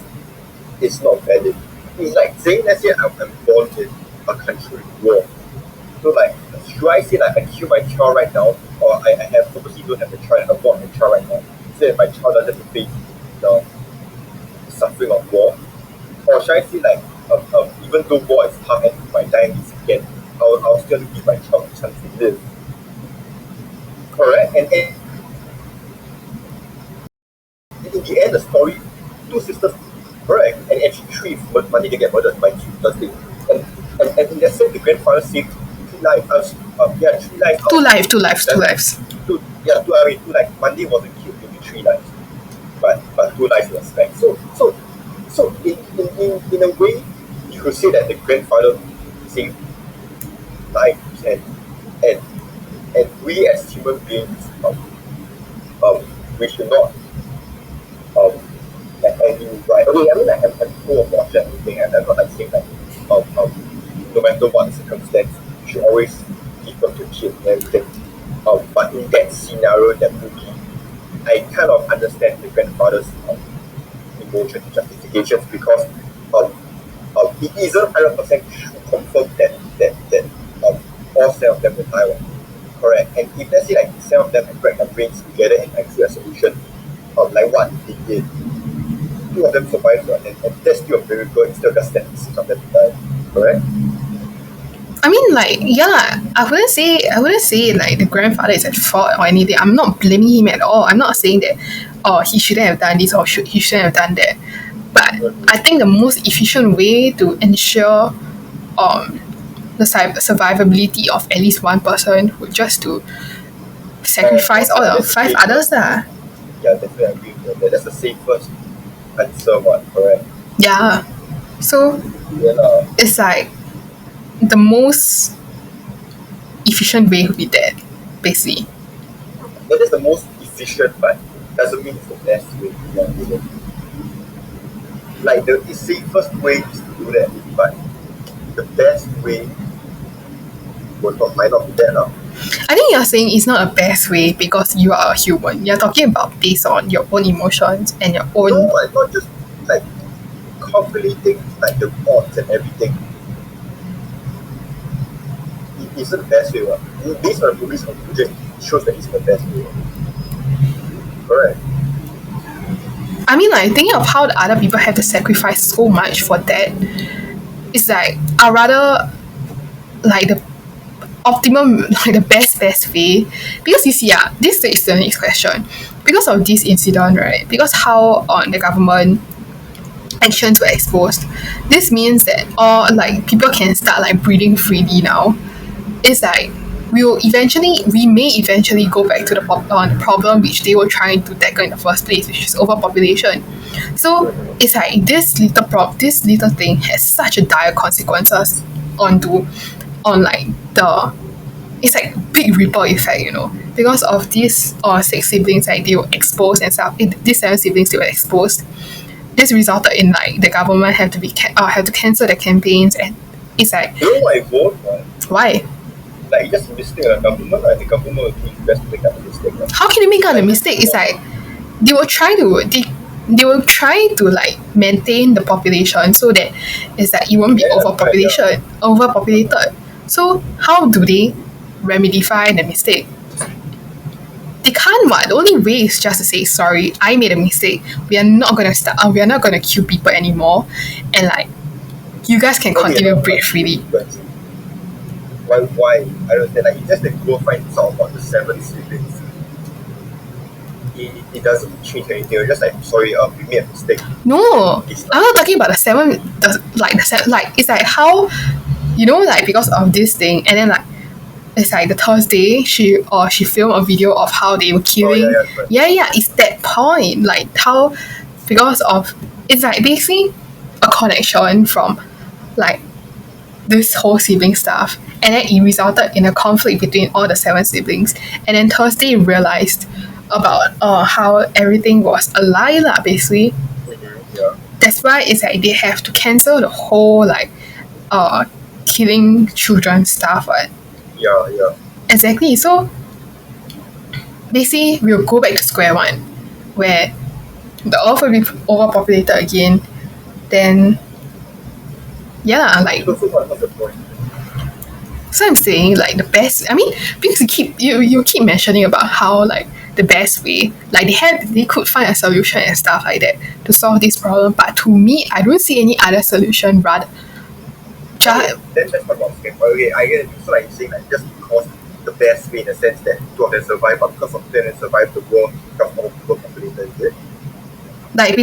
is not valid. It's like saying, let's say I'm born in a country with war. So like, should I say like I kill my child right now, or I have purposely don't have a child and abort my child right now, so that my child doesn't face the dying is again, I'll still give my child a chance to live. Correct? And in the end, the story, two sisters, correct, and actually three money they get murdered by Thursday. And in that sense, the grandfather saved three lives. Three lives. Two lives. Two lives. Monday wasn't killed, maybe three lives. But two lives were spared. So in a way, you could say that the grandfather saved lives, and we as human beings, we should not have any right. Okay, I mean, like, I'm pro-abortion and everything, and I'm not like saying like no matter what the circumstance, you should always give birth to a kid and everything. But in that scenario, that movie, I kind of understand the grandfather's emotion justifications, because it isn't 100% confirmed that all seven of them will die. Correct. And if let's say like seven of them have cracked their brains together and like a solution, like what they did, two of them survived, and that's still a miracle instead of just sending six of them to die. Correct? I mean, like, yeah, I wouldn't say like the grandfather is at fault or anything. I'm not blaming him at all. I'm not saying that he shouldn't have done this or he shouldn't have done that. But I think the most efficient way to ensure the survivability of at least one person would just to sacrifice all the five others lah. Yeah, that's where I agree with that. That's the safest answer one, correct? Yeah. So Yeah. it's like the most efficient way would be that, basically. That is the most efficient, but doesn't mean it's the best way. Yeah, like the safest way is to do that, but the best way might not be that now. I think you're saying it's not a best way because you are a human. You're talking about based on your own emotions and your own. No, I'm not just like calculating like the odds and everything. It isn't the best way. Based on the movie's conclusion, it shows that it's the best way. Correct. I mean, like, thinking of how the other people have to sacrifice so much for that, it's like I rather like the optimum, like the best way, because you see, this is the next question. Because of this incident, right? Because how the government actions were exposed, this means that all like people can start like breathing freely now. It's like we may eventually go back to the problem which they were trying to tackle in the first place, which is overpopulation. So it's like this little thing has such a dire consequences on like it's like big ripple effect, because of these six siblings, like they were exposed and stuff. These seven siblings, they were exposed. This resulted in like the government have to cancel the campaigns, and it's like, you know why I vote? Why? Like, just a mistake on the government. Like, the government will do its best to make up a mistake. How can they make out a mistake? It's like they will try to like maintain the population so that it's like it won't be overpopulated. So how do they remedify the mistake? They can't. What? The only way is just to say sorry. I made a mistake. We are not gonna start. We are not gonna kill people anymore, and like you guys can continue to breathe freely. Why? I don't understand. Like, it's just the growth finds out about the seven siblings. It doesn't change anything. It's just like, sorry, we made a mistake. No, I'm not talking about the seven. It's like how, like because of this thing, and then like it's like the Thursday she filmed a video of how they were killing. It's that point, like how, because of, it's like basically a connection from like this whole sibling stuff, and then it resulted in a conflict between all the seven siblings, and then Thursday realized about how everything was a lie lah, basically. Yeah. That's why it's like they have to cancel the whole like killing children stuff. Yeah. Exactly. So basically we'll go back to square one, where the earth will be overpopulated again. Then like, What's the point? so I'm saying like the best, I mean, because you keep mentioning about how like the best way, like they could find a solution and stuff like that to solve this problem, but to me I don't see any other solution rather then that's not about scam. Okay, I get it. So like you're saying like just because the best way in the sense that two of them survive, but because of them survive the world becomes more people populated, is it? like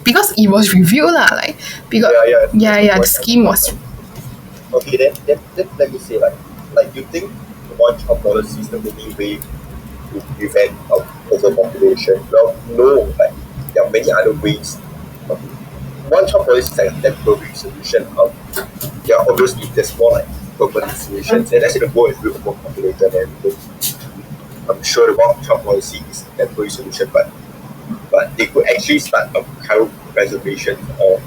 because it was reviewed lah, like because Yeah, the scheme was. Okay, then let me say like you think the one child policy is the only way to prevent overpopulation? Well, no, like there are many other ways. One child policy is like a temporary solution. Yeah, obviously there's more like permanent solutions. And let's say the world is really overpopulated and everything. I'm sure the one child policy is a temporary solution, but they could actually start a child preservation or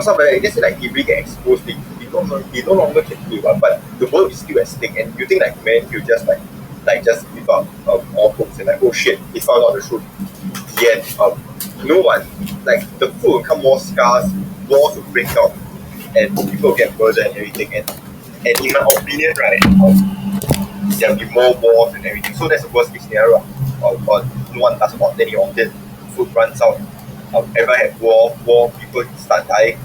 something like this. Like if we get exposed, they no longer can do it, but the world is still at stake. And you think like man, you just just give up all hopes and like oh shit, they found out the truth. Yet no one, like the food will become more scarce, wars will break out, and people will get murdered and everything. And in my opinion, right, there'll be more wars and everything. So that's the worst case scenario. But no one does about any of it. Food runs out. Everyone have war, people start dying.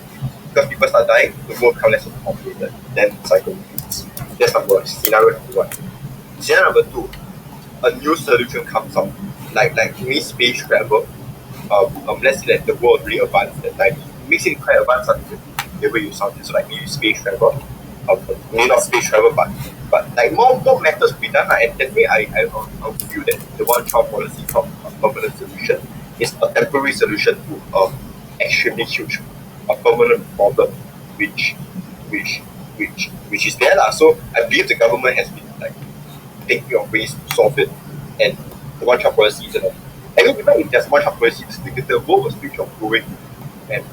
Because people start dying, the world becomes less populated. Then the cycle repeats. That's number one. Scenario number one. Scenario number two, a new solution comes up. Like maybe space travel. Let's say that the world really advanced that time. It makes it quite advanced the way you sound it. So like maybe space travel. Maybe not space travel, but like more methods to be done. And definitely I feel that the one child policy from a permanent solution is a temporary solution to extremely huge a permanent problem which is there lah. So I believe the government has been like thinking of ways to solve it, and the one child policy is enough. And even if there's one child policy, the world will still keep growing and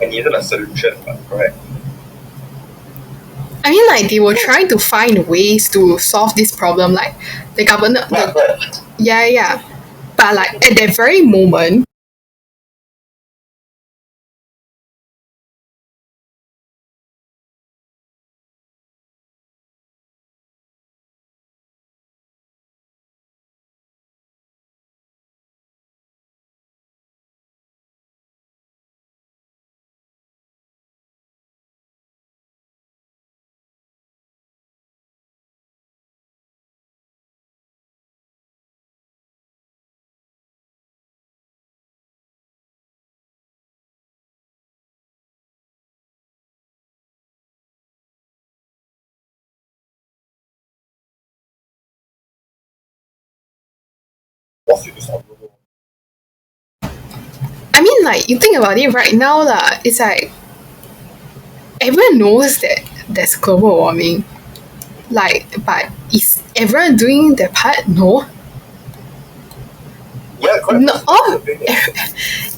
isn't a solution, but correct. I mean, like they were trying to find ways to solve this problem, like the government. Yeah. But like at that very moment, I mean, like you think about it right now, lah. It's like everyone knows that there's global warming. Like, but is everyone doing their part? No. Yeah, correct. No,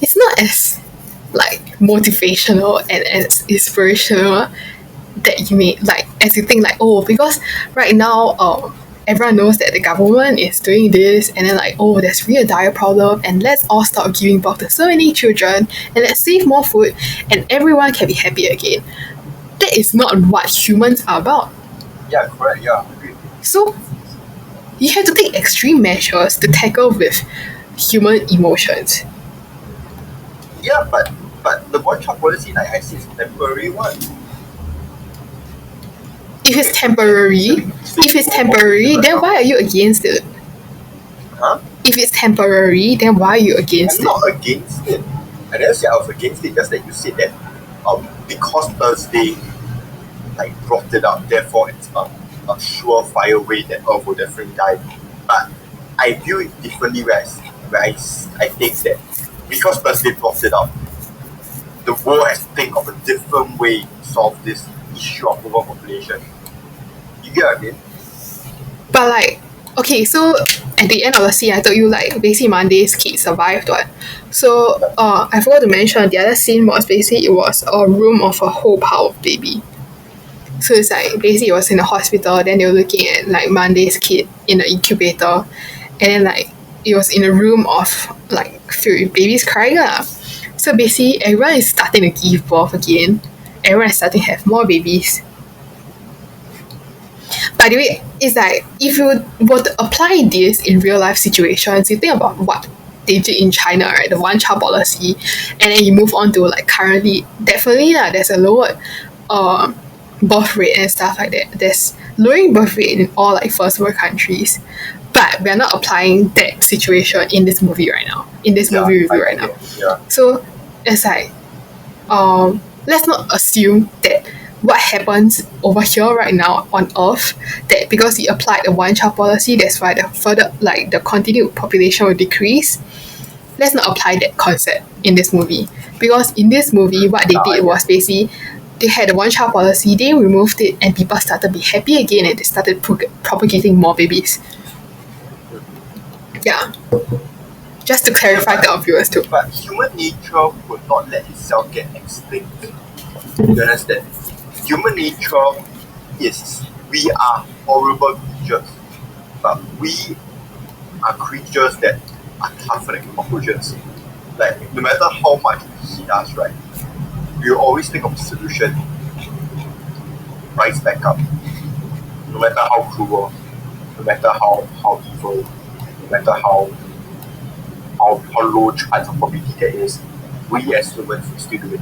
it's not as like motivational and as inspirational that you may like as you think like because right now everyone knows that the government is doing this and then like there's really a dire problem and let's all stop giving birth to so many children and let's save more food and everyone can be happy again. That is not what humans are about. Yeah, correct. Yeah, agreed. So you have to take extreme measures to tackle with human emotions. Yeah, but the one child policy, like I said, is a temporary one. If it's temporary, then why are you against it? Huh? If it's temporary, then why are you against I'm not against it. I never said I was against it, just that you said that because Thursday like brought it up, therefore it's a surefire way that Earth will definitely die. But I view it differently where I think that because Thursday brought it up, the world has to think of a different way to solve this issue of overpopulation. You get what I mean? But like, okay, so at the end of the scene, I told you like basically Monday's kid survived what. So I forgot to mention the other scene was basically it was a room of a whole pile of baby. So it's like basically it was in a hospital, then they were looking at like Monday's kid in an incubator, and then like it was in a room of like filled with babies crying lah. So basically everyone is starting to give birth again. Everyone is starting to have more babies. By the way, it's like if you were to apply this in real life situations, you think about what they did in China, right? The one child policy, and then you move on to like currently, definitely there's a lower birth rate and stuff like that. There's lowering birth rate in all like first world countries, but we're not applying that situation in this movie right now. In this movie review right now. Yeah. So it's like, let's not assume that what happens over here right now on Earth, that because we applied the one child policy, that's why the further like the continued population will decrease. Let's not apply that concept in this movie, because in this movie what they did was basically they had a one child policy, they removed it, and people started to be happy again, and they started propagating more babies. Yeah. Just to clarify to our viewers too. But human nature would not let itself get extinct. You understand? Human nature is, we are horrible creatures, but we are creatures that are tougher than cockroaches. Like, no matter how much we hit us, right, we will always think of a solution, rise back up. No matter how cruel, no matter how evil, no matter how low chance of probability there is, we as humans will still do it.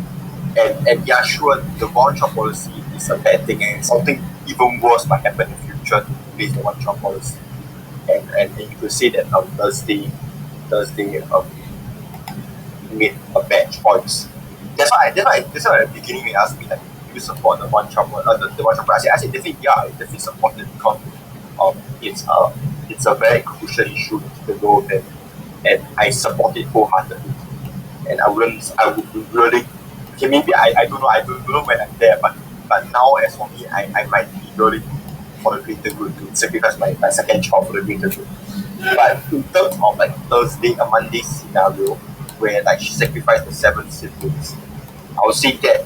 And yeah, sure, the one-child policy is a bad thing, and something even worse might happen in the future based on one-child policy. And you could say that Thursday made a bad choice. That's why at the beginning they asked me like, do you support the one-child policy? I said definitely, yeah, I definitely support it because it's a very crucial issue to the world, and I support it wholeheartedly. And I would really, okay, maybe I don't know when I'm there, but now as for me, I might be really for the greater good to sacrifice my second child for the greater good. But in terms of like Thursday, a Monday scenario where like she sacrificed the 7 siblings, I would say that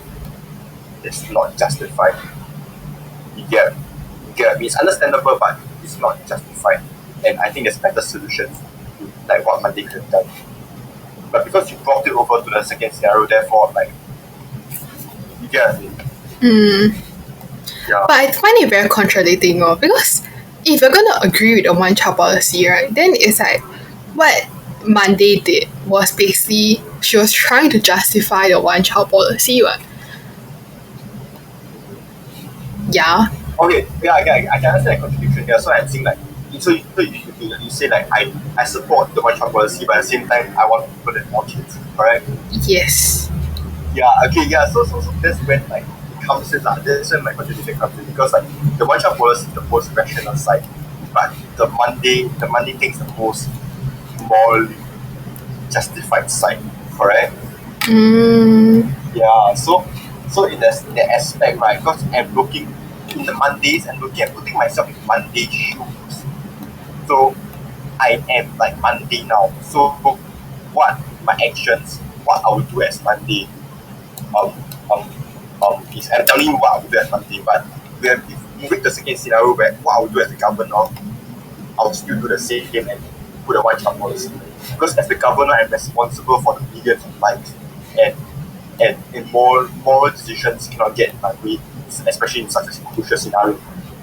it's not justified. You get me? It's understandable, but it's not justified. And I think there's better solutions to like what Monday could have done. But because you brought it over to the second scenario, therefore, like, you get what I mean? Yeah. But I find it very contradicting, because if you're gonna agree with the one child policy, right, then it's like what Monday did was basically she was trying to justify the one child policy, right? Yeah. Okay, yeah, I can understand the contradiction here. So I'm saying like, so you say like I support the one child policy, but at the same time I want people to have more kids, correct? Yes. Yeah. Okay. Yeah. So that's when like it comes in. That's when my contradiction comes in, because like the one child policy is the most rational side, but the Monday takes the most morally justified side, correct? Yeah. So in that aspect, right? Because I'm looking in the Mondays and putting myself in Monday shoes. So I am like Monday now. So what my actions, what I would do as Monday, is I'm telling you what I would do as Monday, but if moving to the second scenario where what I would do as the governor, I'll still do the same and put a one child policy. Because as the governor, I'm responsible for the millions of lives, and moral decisions cannot get in my way, especially in such a crucial scenario.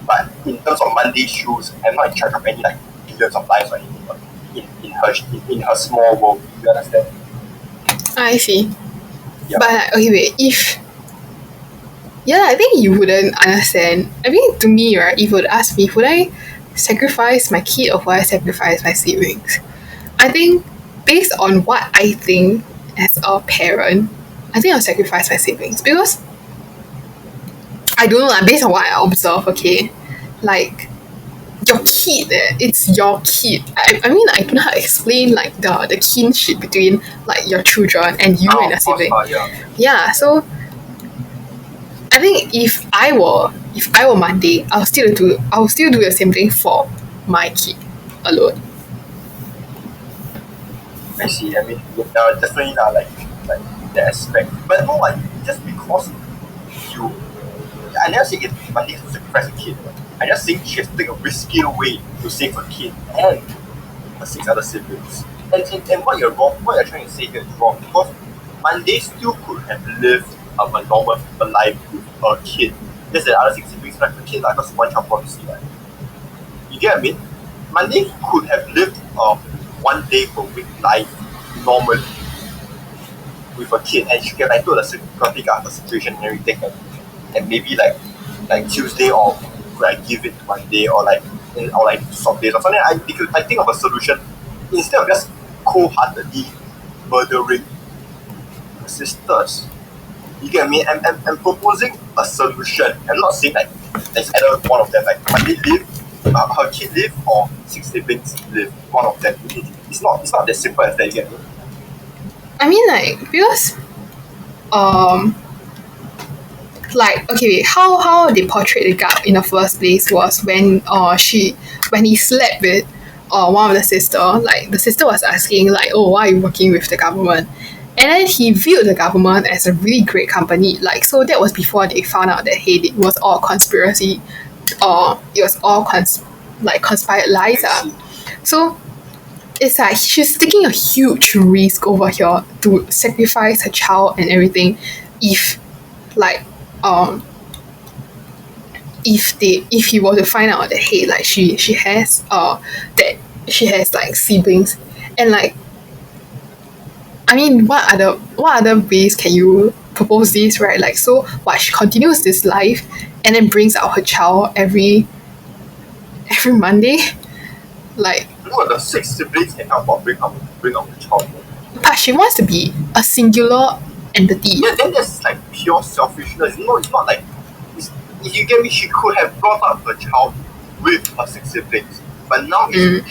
But in terms of Monday's shoes, I'm not in charge of any like billions of lives or anything in her small world. You understand? I see. Yeah. But okay, wait, I think you wouldn't understand. I mean, to me, right, if you would ask me, would I sacrifice my kid or would I sacrifice my siblings? I think based on what I think as a parent, I think I'll sacrifice my siblings, because I don't know, like, based on what I observe, okay, like your kid, it's your kid. I mean, I don't know how to explain like the kinship between like your children and you and your sibling. Yeah, so I think if I were Monday, I'll still do the same thing for my kid alone. I see. I mean, definitely not like that aspect. But no, like just because I never say it Monday to sacrifice a kid. I just think she has to take a riskier way to save her kid and her 6 other siblings. And what you're trying to say here is wrong, because Monday still could have lived a normal life with a kid. Just the other 6 siblings like a kid, like a one child policy, right? You get what I mean? Monday could have lived 1 day per week life normally with a kid, and she can like do the security guard the situation and everything. and maybe like Tuesday or like give it to Monday or like some days or something. I think of a solution instead of just cold-heartedly murdering the sisters. You get me? I'm proposing a solution. I'm not saying like there's either one of them, like Monday live, her kid live, or 6 siblings live. One of them. It's not that simple as that. You get me? I mean, like, because like, okay, wait, how they portrayed the guy in the first place was when he slept with one of the sister. Like, the sister was asking like, oh, why are you working with the government? And then he viewed the government as a really great company. Like, so that was before they found out that, hey, it was all conspiracy, or it was all conspired lies. So it's like she's taking a huge risk over here to sacrifice her child and everything if like if he were to find out that, hey, like she has that she has like siblings. And like, I mean, what other ways can you propose this, right? Like, so what, she continues this life and then brings out her child every Monday, like. No, the 6 siblings can help out bring out the child. But she wants to be a singular entity. Yeah, then that's like pure selfishness. It's not like if you get me, she could have brought up her child with her 6 siblings, but now she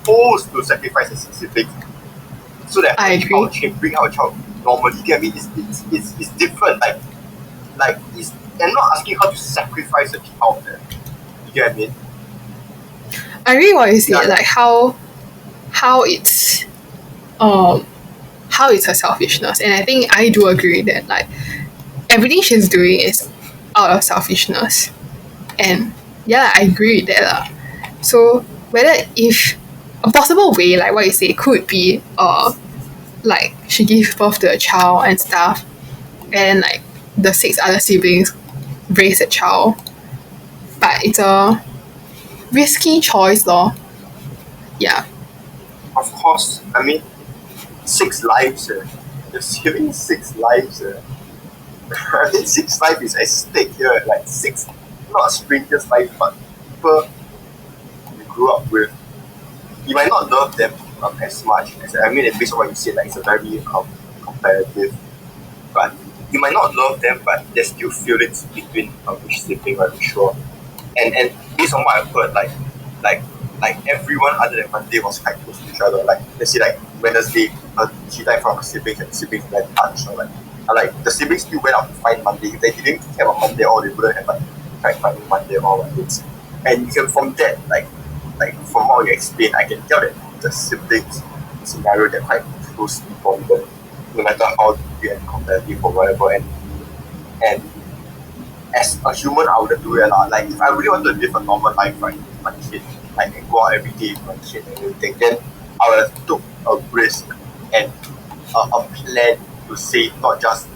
chose to sacrifice her 6 siblings so that I her child can bring out her child normally. You get me? It's different. Like I'm not asking her to sacrifice a child there. You get me? I really want to see like how it's her selfishness. And I think I do agree that like everything she's doing is out of selfishness. And yeah, I agree with that. So whether if a possible way, like what you say, could be like she gives birth to a child and stuff, and like the 6 other siblings raise a child, but it's a risky choice though. Yeah. Of course, I mean 6 lives. You're saving 6 lives. I mean 6 lives is at stake here. Like 6, not strangers' lives, but people you grew up with. You might not love them as much as, I mean, based on what you said, like it's a very comparative. But you might not love them, but there's still feelings between each sibling, I'm sure. And based on what I've heard, like everyone other than Monday was quite close to each other. Like let's say like Wednesday, she died from her siblings and the siblings went touched. Like the siblings still went out to find Monday. If they didn't care about Monday, or they wouldn't have tried finding Monday or it's. And you can from that like from how you explain, I can tell that the siblings scenario, they're quite closely bonded, no matter how you and competitive or whatever. And as a human, I wouldn't do it. Like if I really want to live a normal life, right, with my kid, like and go out every day with my kid and everything, then I would have took a risk and a plan to save not just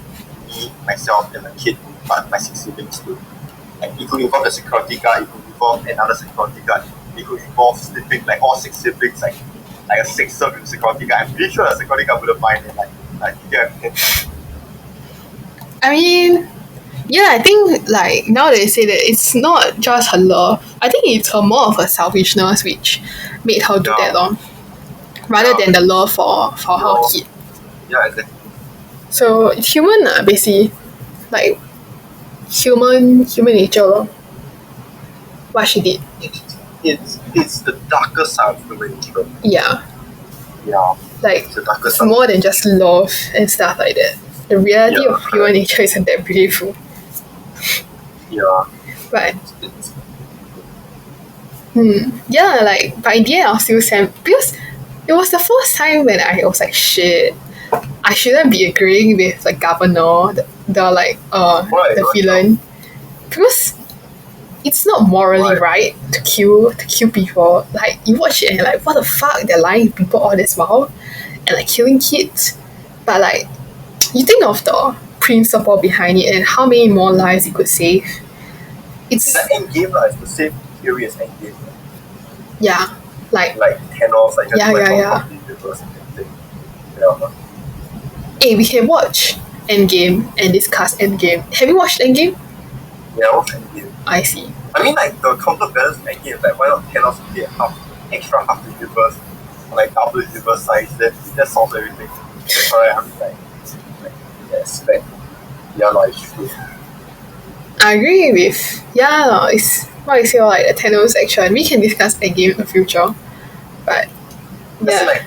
me, myself, and my kid, but my 6 siblings too. Like it could involve the security guard, it could involve another security guard, it could involve sleeping like all 6 siblings, like a 6 with security guard. I'm pretty sure the security guard wouldn't mind it. Like yeah. I mean, yeah, I think like now that you say that, it's not just her love. I think it's more of her selfishness which made her do that rather than the love for her kid. Yeah, exactly. So it's human, basically, like human nature. What she did. It's the darker side of human nature. Yeah. Yeah. Like it's more than just love and stuff like that. The reality of human nature isn't that beautiful. Yeah. Right. Yeah, like but in the end I was still sad because it was the first time when I was like, shit, I shouldn't be agreeing with the governor, the villain, because it's not morally right to kill people. Like you watch it and you're like, what the fuck, they're lying to people all this while and like killing kids. But like you think of the principle behind it and how many more lives it could save. It's the end game, it's the same theory as end game. Yeah. Like Thanos, like just yeah. Yeah. Hey, we can watch Endgame and discuss Endgame. Have you watched Endgame? Yeah, I watched Endgame. I see. I mean, like, the counterbalance Endgame, like, why not Thanos get extra half the universe, like, double the universe size, then that solves everything. Alright, I mean, like, yes, like, yeah, like, it's true. I agree with it's what you say like the Thanos action. We can discuss Endgame in the future, but As in, like,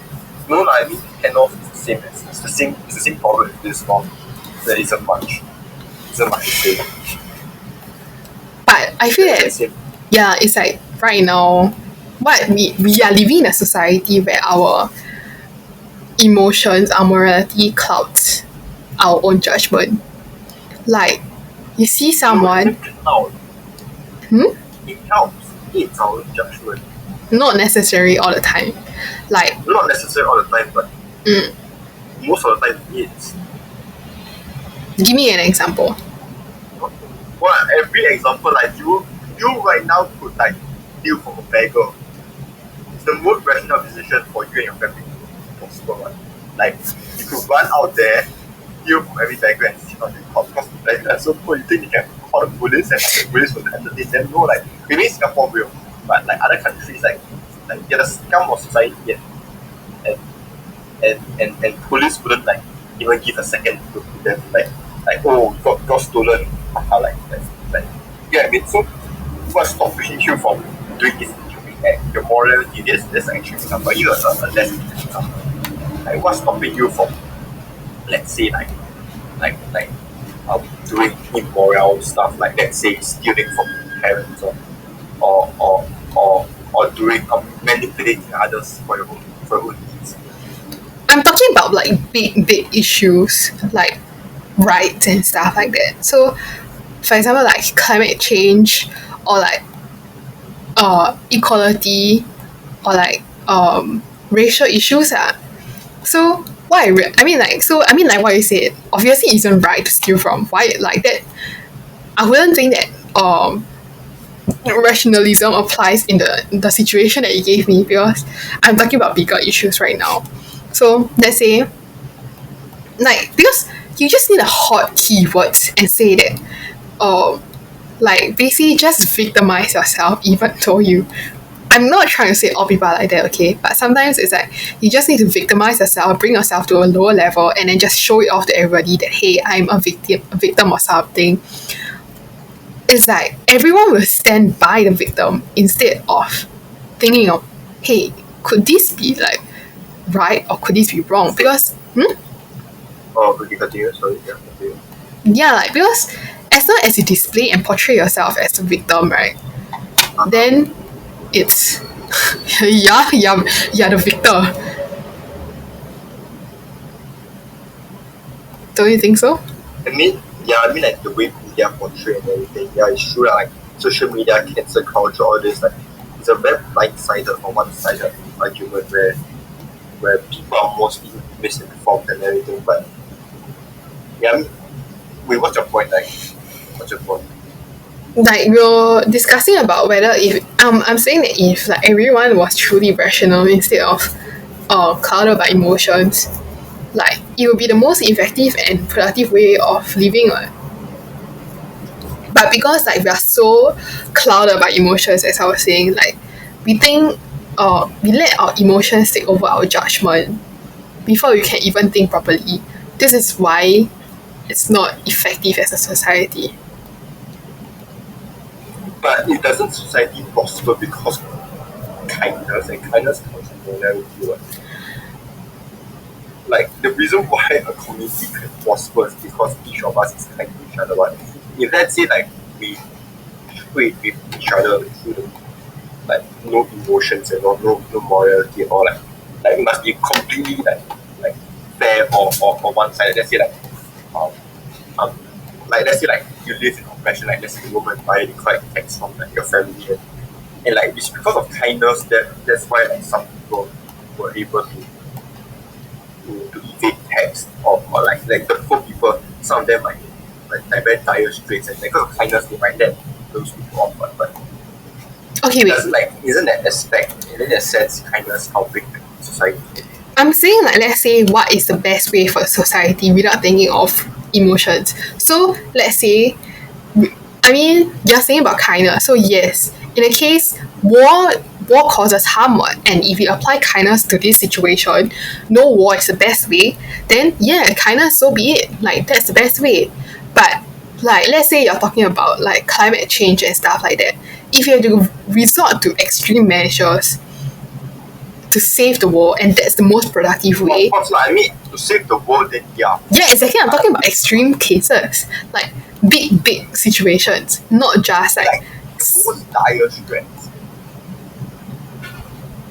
no, I mean, Thanos is the same it's the same problem with this one. There isn't much to say. But I feel that it's like right now, what we are living in a society where our emotions, our morality clouds our own judgment. Like you see someone, It helps. It's our judgment. not necessarily all the time. Like Not necessarily all the time, but most of the time it's. give me an example. Well, every example, like you right now could like steal from a beggar. It's the most rational decision for you and your family possible one. Like you could run out there, steal from every beggar and sit on the top because the beggar is so poor. You think you can call the police and the police will entertain them? No, like maybe Singapore will, but like other countries like you're the scum of society and police wouldn't like even give a second look to them like oh got stolen like yeah I mean so what's stopping you from doing this inhumane act? Your morality this actually example you are a less example. Like what's stopping you from let's say like doing immoral stuff like let's say stealing from parents or doing manipulating others for your own needs. I'm talking about like big issues like rights and stuff like that. So for example like climate change or like equality or like racial issues so why I mean like what you said obviously isn't right to steal from why like that. I wouldn't think that rationalism applies in the situation that you gave me because I'm talking about bigger issues right now. So let's say like because you just need a hot keywords and say that like basically just victimize yourself even though you I'm not trying to say all people are like that, okay? But sometimes it's like you just need to victimize yourself, bring yourself to a lower level, and then just show it off to everybody that hey, I'm a victim of something. It's like everyone will stand by the victim instead of thinking of hey, could this be like right or could this be wrong? Because Oh, okay, continue. Sorry, yeah, continue. yeah, like because as long as you display and portray yourself as a victim, right? Then it's you're the victor. Don't you think so? I mean like the way media portray and everything, yeah, it's true like social media, cancel culture, all this like it's a very blind-sided or one-sided argument where people are mostly misinformed and everything, but yeah, I mean, wait, what's your point like? What's your point? Like we're discussing about whether if I'm saying that if like everyone was truly rational instead of clouded by emotions, like it would be the most effective and productive way of living. But because like we are so clouded by emotions, as I was saying, like we think we let our emotions take over our judgment before we can even think properly. This is why it's not effective as a society. But it doesn't society possible because of kindness and kindness comes from morality. Like the reason why a community can prosper is because each of us is kind to each other. But if let's say like we treat with each other through the like no emotions and no morality or like it must be completely like fair or one sided. Let's say like let's say like you live in oppression, like let's say the woman buy the collect tax from like your family and like it's because of kindness that's why like some people were able to evade tax or like the poor people, some of them like very dire straits and because of kindness they might let those people off but Okay, wait. Isn't that aspect in that sense kindness helping society? I'm saying like let's say what is the best way for society without thinking of emotions. So let's say I mean, you're saying about kindness. So yes, in a case, war causes harm, what? And if you apply kindness to this situation, no war is the best way. Then yeah, kindness, so be it. Like that's the best way. But like, let's say you're talking about like climate change and stuff like that. If you have to resort to extreme measures to save the world, and that's the most productive way. Of course, I mean, to save the world, then yeah. Yeah, exactly. I'm talking about extreme cases, like big situations, not just like the most dire stress,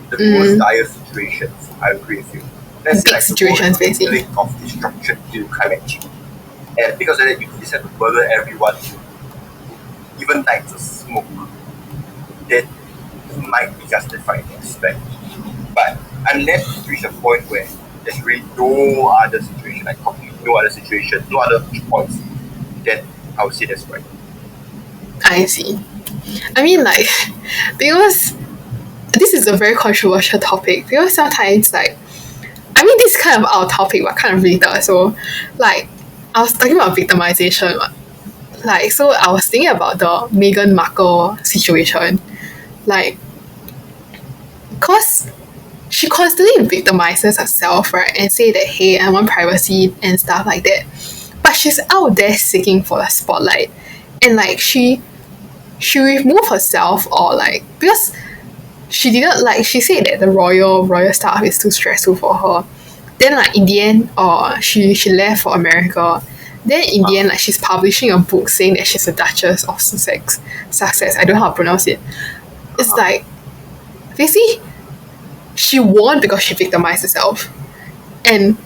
the most dire situations. I agree with you. Let's big say, like, situations, the basically. link of destruction to climate change, and because of that, you decide to murder everyone, even like the smoke, then it might be justified in aspect. But unless you reach a point where there's really no other situation, like completely no other situation, no other choice, then I would say that's right. I see. I mean, like, because this is a very controversial topic, because sometimes, like, I mean, this is kind of our topic, but kind of related. So, like, I was talking about victimization. Like, so I was thinking about the Meghan Markle situation. Like, because she constantly victimizes herself, right? And say that, hey, I want privacy and stuff like that. But she's out there seeking for the spotlight. And, like, she removed herself, or, like, because she didn't, like, she said that the royal stuff is too stressful for her. Then, like, in the end, she left for America. Then in the end, like, she's publishing a book saying that she's a Duchess of Sussex. I don't know how to pronounce it. It's like, basically, she won because she victimized herself. And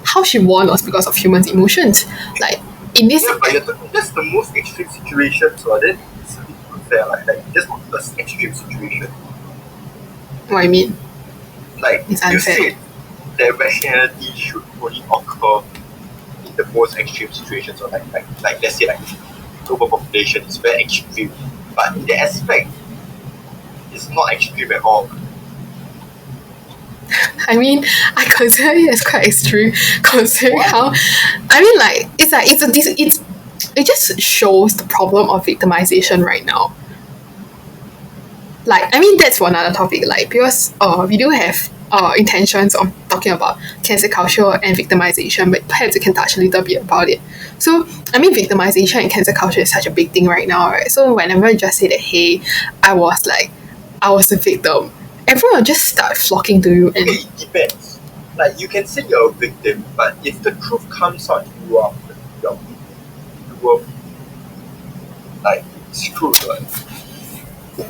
how she won was because of humans' emotions. Like, in this... Yeah, but that's the most extreme situation, so then it's a bit unfair. Like that's not the extreme situation. What I mean? Like, it's you unfair. said that rationality should only occur in the most extreme situations, or like let's say like overpopulation is very extreme, but in the aspect it's not extreme at all. I mean, I consider it as quite extreme, considering how... I mean, like, it just shows the problem of victimization right now. Like, I mean, that's for another topic, like, because we do have intentions of talking about cancel culture and victimization, but perhaps we can touch a little bit about it. So, I mean, victimization and cancel culture is such a big thing right now, right? So whenever you just say that, hey, I was a victim, everyone will just start flocking to you. And okay, it depends. Like, you can say you're a victim, but if the truth comes out, you are like screwed, right?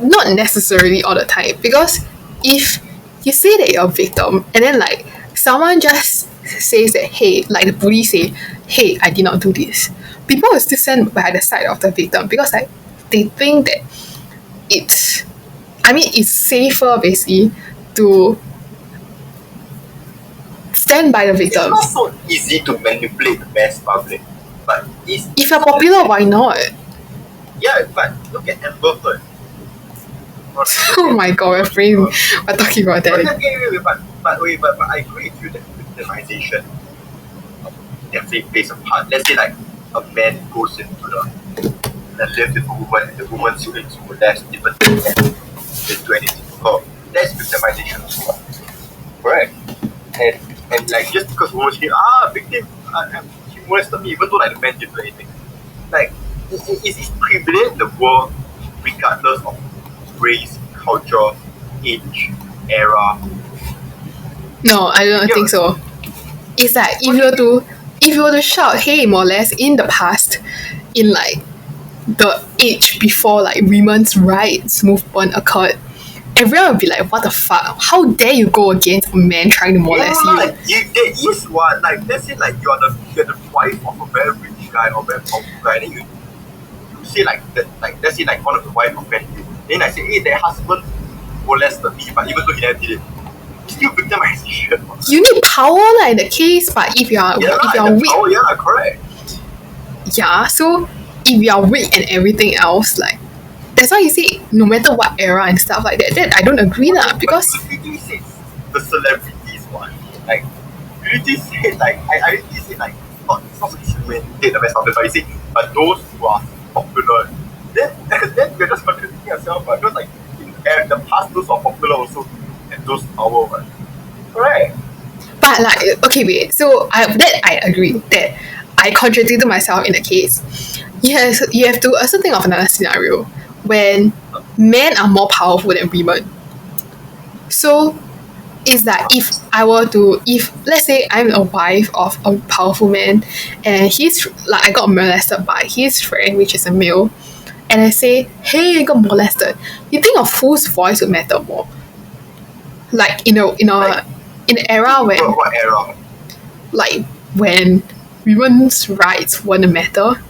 Not necessarily all the time, because if you say that you're a victim and then, like, someone just says that, hey, like the police say, hey, I did not do this, people will still stand by the side of the victim, because, like, they think that it's safer, basically, to stand by the victim. It's not so easy to manipulate the mass public, but if you're popular, why not? Yeah, but look at Amber Heard. Oh my god, we're talking about that. But I agree with you that victimization definitely plays a part. Let's say like a man goes into and lives with a woman, and the woman's willing to molest even things and do anything for her. That's victimization as well. Correct. And like, just because women say, victim, he molested me, even though like the man didn't do anything. Like, it's prevalent in the world regardless of race, culture, age, era. No, I don't think so. It's like, if you were to shout, hey, molest, in the past, in like the age before like women's rights movement occurred, everyone would be like, what the fuck? How dare you go against a man trying to molest you? There is one, like, let's say like you're the wife of a very rich guy or very powerful guy, and then you say like that, like, let's say like one of the wife offend you, then I say, hey, their husband molested me, but even though he never did it, it's still victimization. You need power, like, in the case, but if you're weak, power, yeah, correct. Yeah, so if you're weak and everything else, like, that's why you say no matter what era and stuff like that I don't agree lah, because you say the celebrities one, like, you say like I say like it's not so easy to maintain the best of it, but you say, but those who are popular, then you're just contradicting yourself. But because like in the past, those are popular also, and those power, right? Correct. But like, okay, wait. So I agree that I contradicted myself in the case. Yes, you have to also think of another scenario when men are more powerful than women. So it's like if let's say I'm a wife of a powerful man and he's like I got molested by his friend, which is a male, and I say, hey, I got molested. You think of whose voice would matter more? Like Like, in an era when what era? like when women's rights wouldn't matter.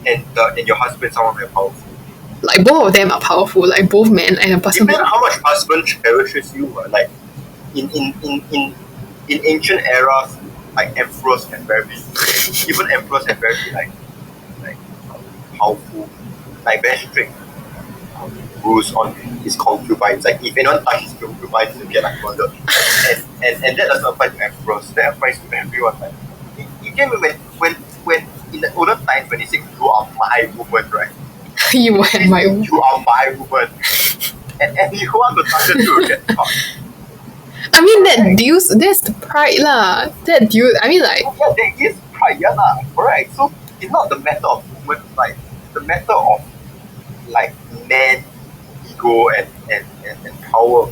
And your husband someone very powerful. Like both of them are powerful, like both men and a person. Depends on how much husband cherishes you. Like in ancient eras, like emperors and very even emperors and very like powerful, like very strict rules on his concubines. Like if anyone touches his concubines, he'll get like murdered. And that doesn't apply to emperors. That applies to everyone. Like you can when in the olden times when they say you are my woman, right? You and my You are my woman. And you want to touch it, you will get caught. I mean that's the pride lah. That dude I mean like Yeah, there is pride, yeah lah, correct. So it's not the matter of woman, like the matter of like man ego and power.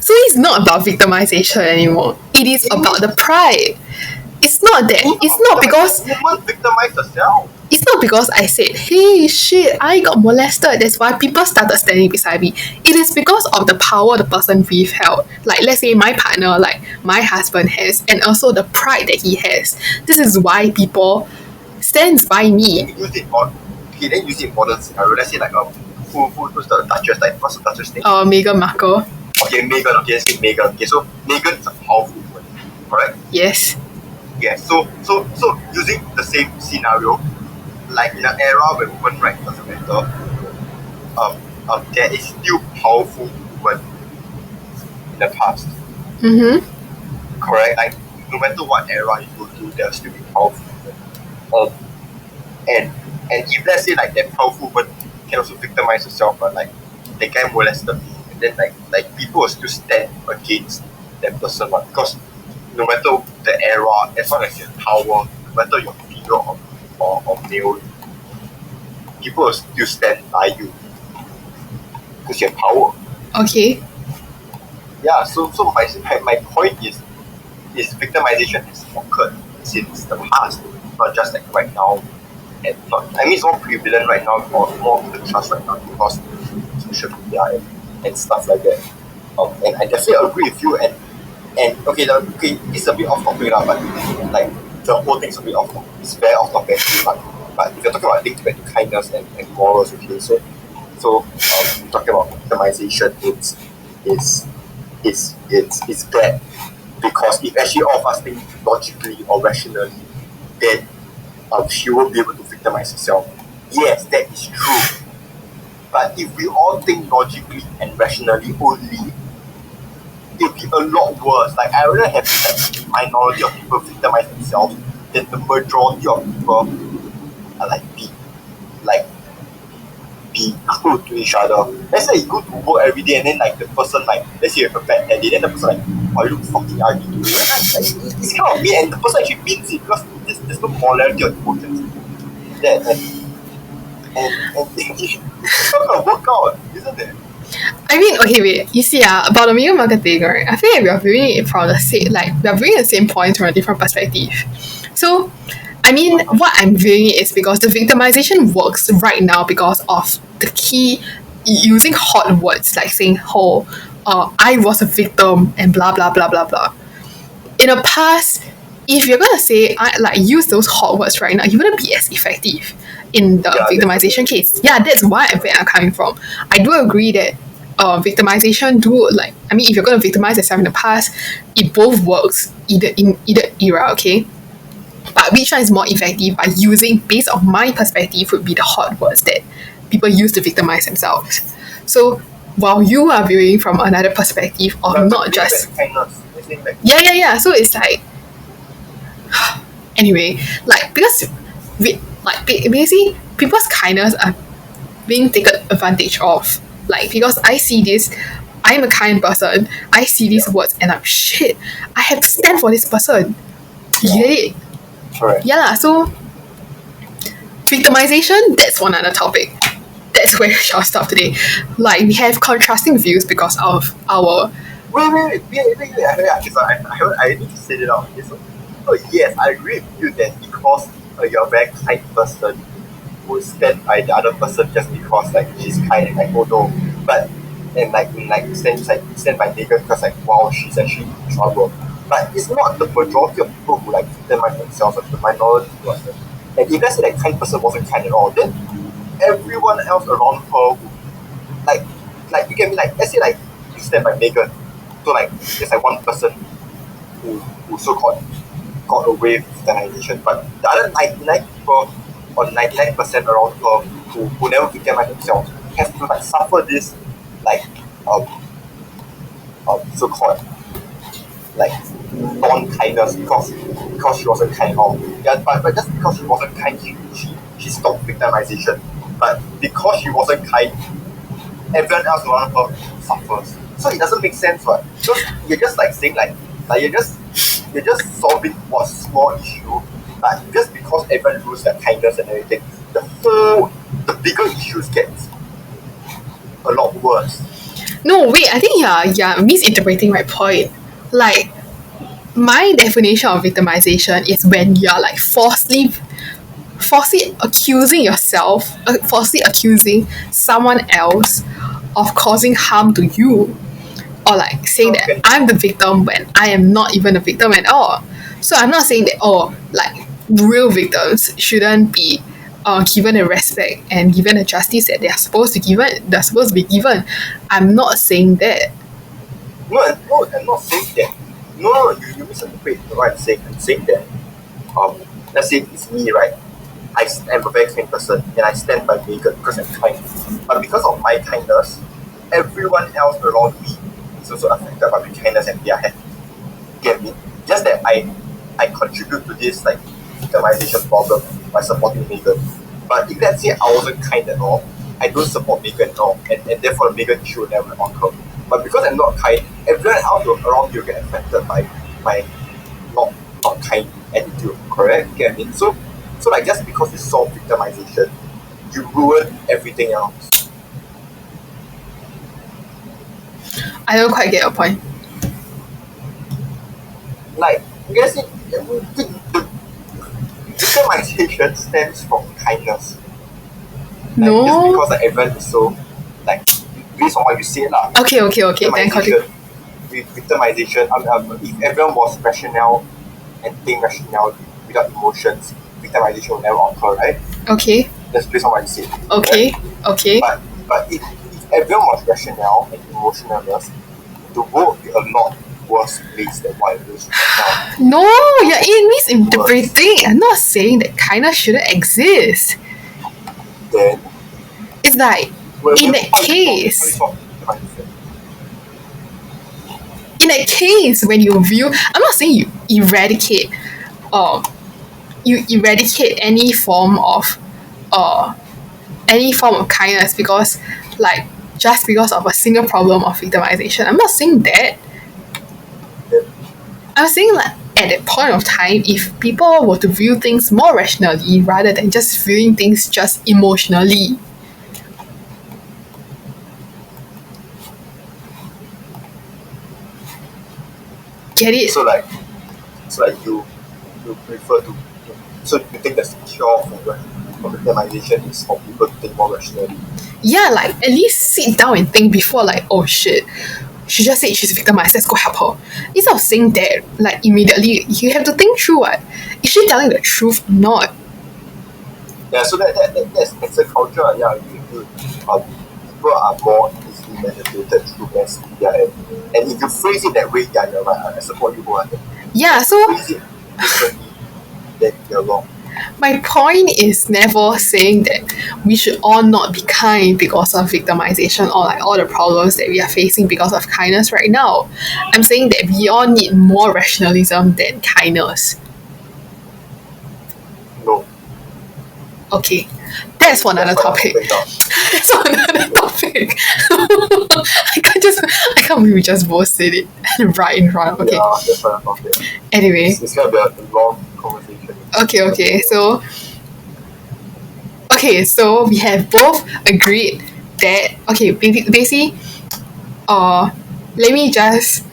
so it's not about victimization anymore. It is about the pride. It's not that it's not because woman victimize herself. it's not because I said, hey, shit, I got molested. That's why people started standing beside me. It is because of the power the person withheld. Like, let's say my partner, like my husband has, and also the pride that he has. This is why people stands by me. Then use it on. Okay, then use it in modern scenario. Let's say like who's the Duchess? Like what's the Duchess name? Meghan Markle. Okay, Megan. Okay, let's say Megan. Okay, so Megan is a powerful woman, correct? Yes. Yes. So using the same scenario, like in an era where women rights doesn't matter, there is still powerful women in the past. Mm-hmm. Correct? Like no matter what era you go to, there will still be powerful women. And if let's say like that powerful woman can also victimize herself, but like they get molested, and then like people will still stand against that person, but because no matter the era, as long as you have power, no matter you're female or male, people will still stand by you because you have power. Okay. Yeah, so my point is victimization has occurred since the past, not just like right now. And not, I mean it's more prevalent right now, more of the trust right now because social media and stuff like that. And I definitely agree with you. And okay, it's a bit off topic now, but like the whole thing's a bit off topic. It's very off topic actually, but if you're talking about things like kindness and morals, okay, so talking about victimization, it's bad because if actually all of us think logically or rationally, then she won't be able to victimize herself. Yes, that is true. But if we all think logically and rationally only, it'll be a lot worse. Like I rather have like minority of people victimize themselves than the majority of people be cruel to each other. Let's say you go to work every day and then like the person like let's say you have a bad hair day, then the person like, oh, you look fucking ugly today. And like, it's kind of mean, and the person actually means it because there's no morality or emotions in that. And it's not gonna work out, isn't it? I mean, okay, wait. You see, about the Meghan Markle thing, right? I feel like we are viewing it from the same, like we are viewing the same points from a different perspective. So, I mean, what I'm viewing it is because the victimization works right now because of the key using hot words like saying, "Oh, I was a victim," and blah blah blah blah blah. In the past, if you're gonna say like use those hot words right now, you wouldn't be as effective in the victimization case. Yeah, that's where I'm coming from. I do agree that victimization do like I mean if you're gonna victimize yourself in the past, it both works either in either era, okay? But which one is more effective by using based on my perspective would be the hot words that people use to victimize themselves. So while you are viewing from another perspective of But not just kindness. yeah. So it's like anyway, like because like basically people's kindness are being taken advantage of. Like because I see this, I'm a kind person. I see these words and I'm shit. I have to stand for this person. You get it? Correct. Yeah lah. So victimization, that's one other topic. That's where we shall stop today. Like we have contrasting views because of our Wait. I need to say it out. Okay, so, yes, I agree with you that because you're a very kind person who stand by the other person just because like she's kind and like oh no, but and like stand by Megan because like wow she's actually in trouble. But it's not the majority of people who like victimize themselves, it's the minority person. And if let's say that kind person wasn't kind at all, then everyone else around her would, like you get me, like let's say like you stand by Megan, so like there's like one person who so called got away with victimization, but the other 99 people or 99% around her who never victimize themselves have to like suffer this like so called like non-kindness because she wasn't kind at all. Yeah, but just because she wasn't kind, she stopped victimization. But because she wasn't kind, everyone else around her suffers. So it doesn't make sense, right? So you're just like saying like you're just solving one small issue, but just because everyone loses their kindness and everything, the bigger issues get a lot worse. No, wait, I think you're misinterpreting my point. Like, my definition of victimization is when you're like falsely accusing yourself, falsely accusing someone else of causing harm to you, or like saying that I'm the victim when I am not even a victim at all. So I'm not saying that like real victims shouldn't be given the respect and given the justice that they're supposed to be given. I'm not saying that. No, I'm not saying that. No, you misinterpret what I'm saying. I'm saying that let's say it's me, right? I'm a very kind person and I stand by Megan because I'm kind. But because of my kindness, everyone else around me is also affected by my kindness and their happy. Get me? Just that I contribute to this like victimization problem by supporting Megan. But if let's say I wasn't kind at all, I don't support Megan at all, and therefore the Megan issue will never occur. But because I'm not kind, everyone else around you get affected by my not kind attitude. Correct? Get I mean? So like just because you solve victimization, you ruin everything else. I don't quite get your point. Like yes, victimization stems from kindness. Like, No. Just because like, everyone is so like based on what you say lah. Okay. Then continue. With victimization, if everyone was rational and think rational without emotions, victimization will never occur, right? Okay. That's based on what you say. Okay. Right? Okay. But if everyone was rational and emotionless, the world would be a lot worse place than what it is right now. No, you're misinterpreting. I'm not saying that kindness shouldn't exist. Then It's like in that case, when you view, I'm not saying you eradicate any form of kindness because like just because of a single problem of victimization. I'm not saying that. I'm saying like at that point of time, if people were to view things more rationally rather than just viewing things just emotionally. Get it? So like you prefer to. So you think the cure for victimization is for people to think more rationally. Yeah, like at least sit down and think before like, oh shit, she just said she's victimized, let's go help her. Instead of saying that, like immediately, you have to think through what. Is she telling the truth or not? Yeah, so that's a culture. Yeah, people are more easily manipulated through mass media, and if you phrase it that way, yeah, you're right. I support you wholeheartedly. Yeah, so Phrase it differently, then you're wrong. my point is never saying that we should all not be kind because of victimization or like all the problems that we are facing because of kindness right now. I'm saying that we all need more rationalism than kindness. No. Okay, that's for another topic. That's for another topic. I can't believe we just both said it right in front. Okay. Yeah, that's for another topic. Anyway. It's gonna be a long conversation. Okay. So we have both agreed that basically, let me just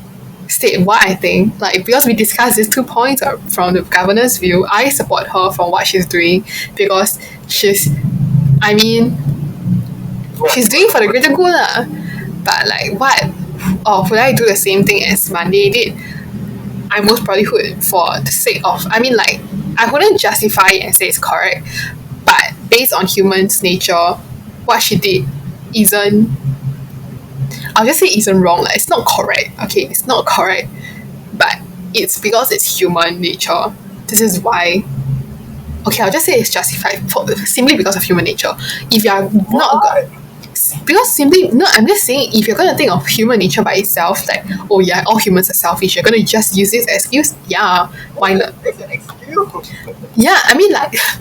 state what I think. Like, because we discussed these 2 points from the governor's view, I support her for what she's doing because she's doing for the greater good lah. But like, would I do the same thing as Monday did? I most probably would, for the sake of, I wouldn't justify it and say it's correct, but based on humans' nature, what she did isn't, I'll just say isn't wrong. Like, it's not correct. Okay, it's not correct, but it's because it's human nature. This is why. Okay, I'll just say it's justified simply because of human nature. If you are not because simply no, I'm just saying, if you're gonna think of human nature by itself, like, oh yeah, all humans are selfish, you're gonna just use this excuse. Yeah, why not? It's an excuse. Yeah,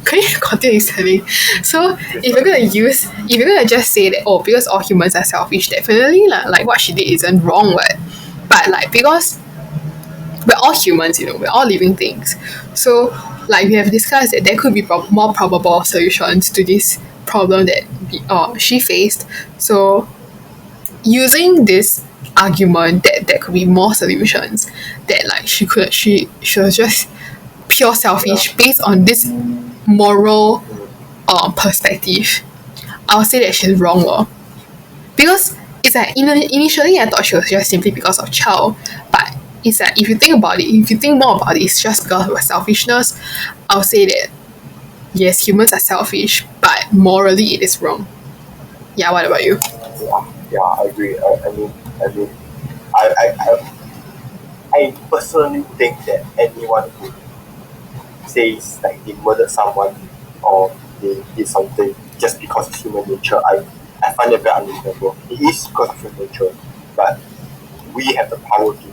can you continue telling? So if you're gonna just say that, oh, because all humans are selfish, definitely like what she did isn't wrong, but like, because we're all humans, we're all living things. So like, we have discussed that there could be more probable solutions to this problem that she faced. So using this argument that there could be more solutions, that like she was just pure selfish based on this moral perspective, I'll say that she's wrong. Because it's like, initially I thought she was just simply because of Chow, but it's like, if you think more about it, it's just because of selfishness. I'll say that yes, humans are selfish, but morally it is wrong. Yeah, what about you? Yeah, I agree. I personally think that anyone who says like they murdered someone or they did something just because of human nature, I find it very unreasonable. It is because of human nature, but we have the power to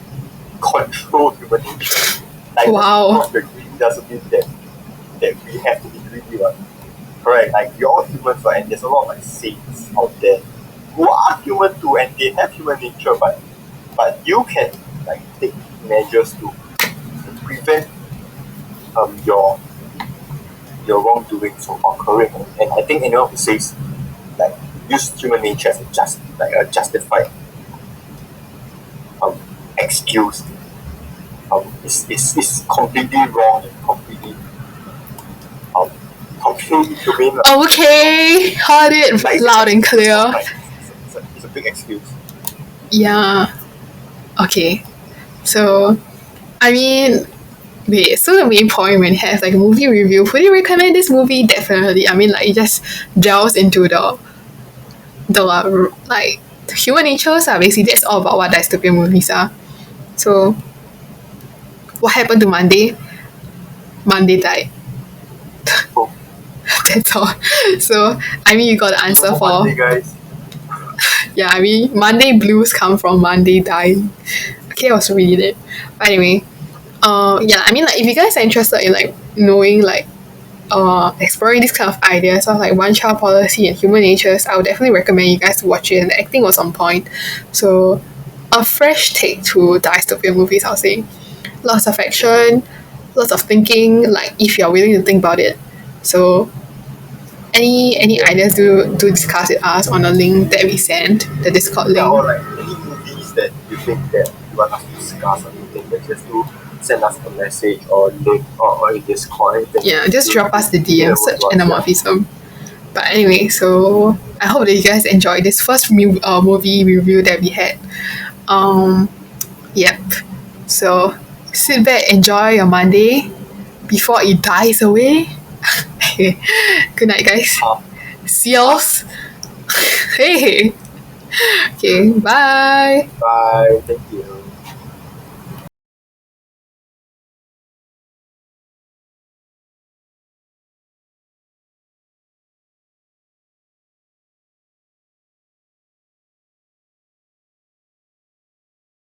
control human nature. Like, wow. The greedy doesn't mean that we have to be greedy, right? Correct. Like, we're all humans, right? And there's a lot of like saints out there who are human too, and they have human nature, but you can like take measures to prevent your wrongdoings from occurring. And I think anyone who says like use human nature as a justified excuse is completely wrong and completely domain. Okay, heard it like, loud and clear. It's a big excuse. Yeah. Okay. So, wait, so the main point when you have like a movie review, would you recommend this movie? Definitely. It just delves into the like human nature. So basically that's all about what dystopian movies are. So what happened to Monday? Monday died. Oh. That's all. So you got the answer for Monday, guys. Yeah, Monday blues come from Monday dying. Okay, I was reading it. But anyway, like, if you guys are interested in like knowing like exploring this kind of ideas of like one child policy and human natures, I would definitely recommend you guys to watch it. And the acting was on point. So a fresh take to dystopian movies, I'll say. Lots of action, lots of thinking, like if you're willing to think about it. So any ideas, do discuss with us on the link that we sent, the Discord link. Or like any movies that you think that you want us to discuss or anything, that just do send us a message or link or in Discord. Yeah, just drop us the DM, search anamorphism. But anyway, so I hope that you guys enjoyed this first movie review that we had. Yep. So sit back, enjoy your Monday before it dies away. Good night, guys. See y'all. Hey. Okay, bye. Bye. Thank you.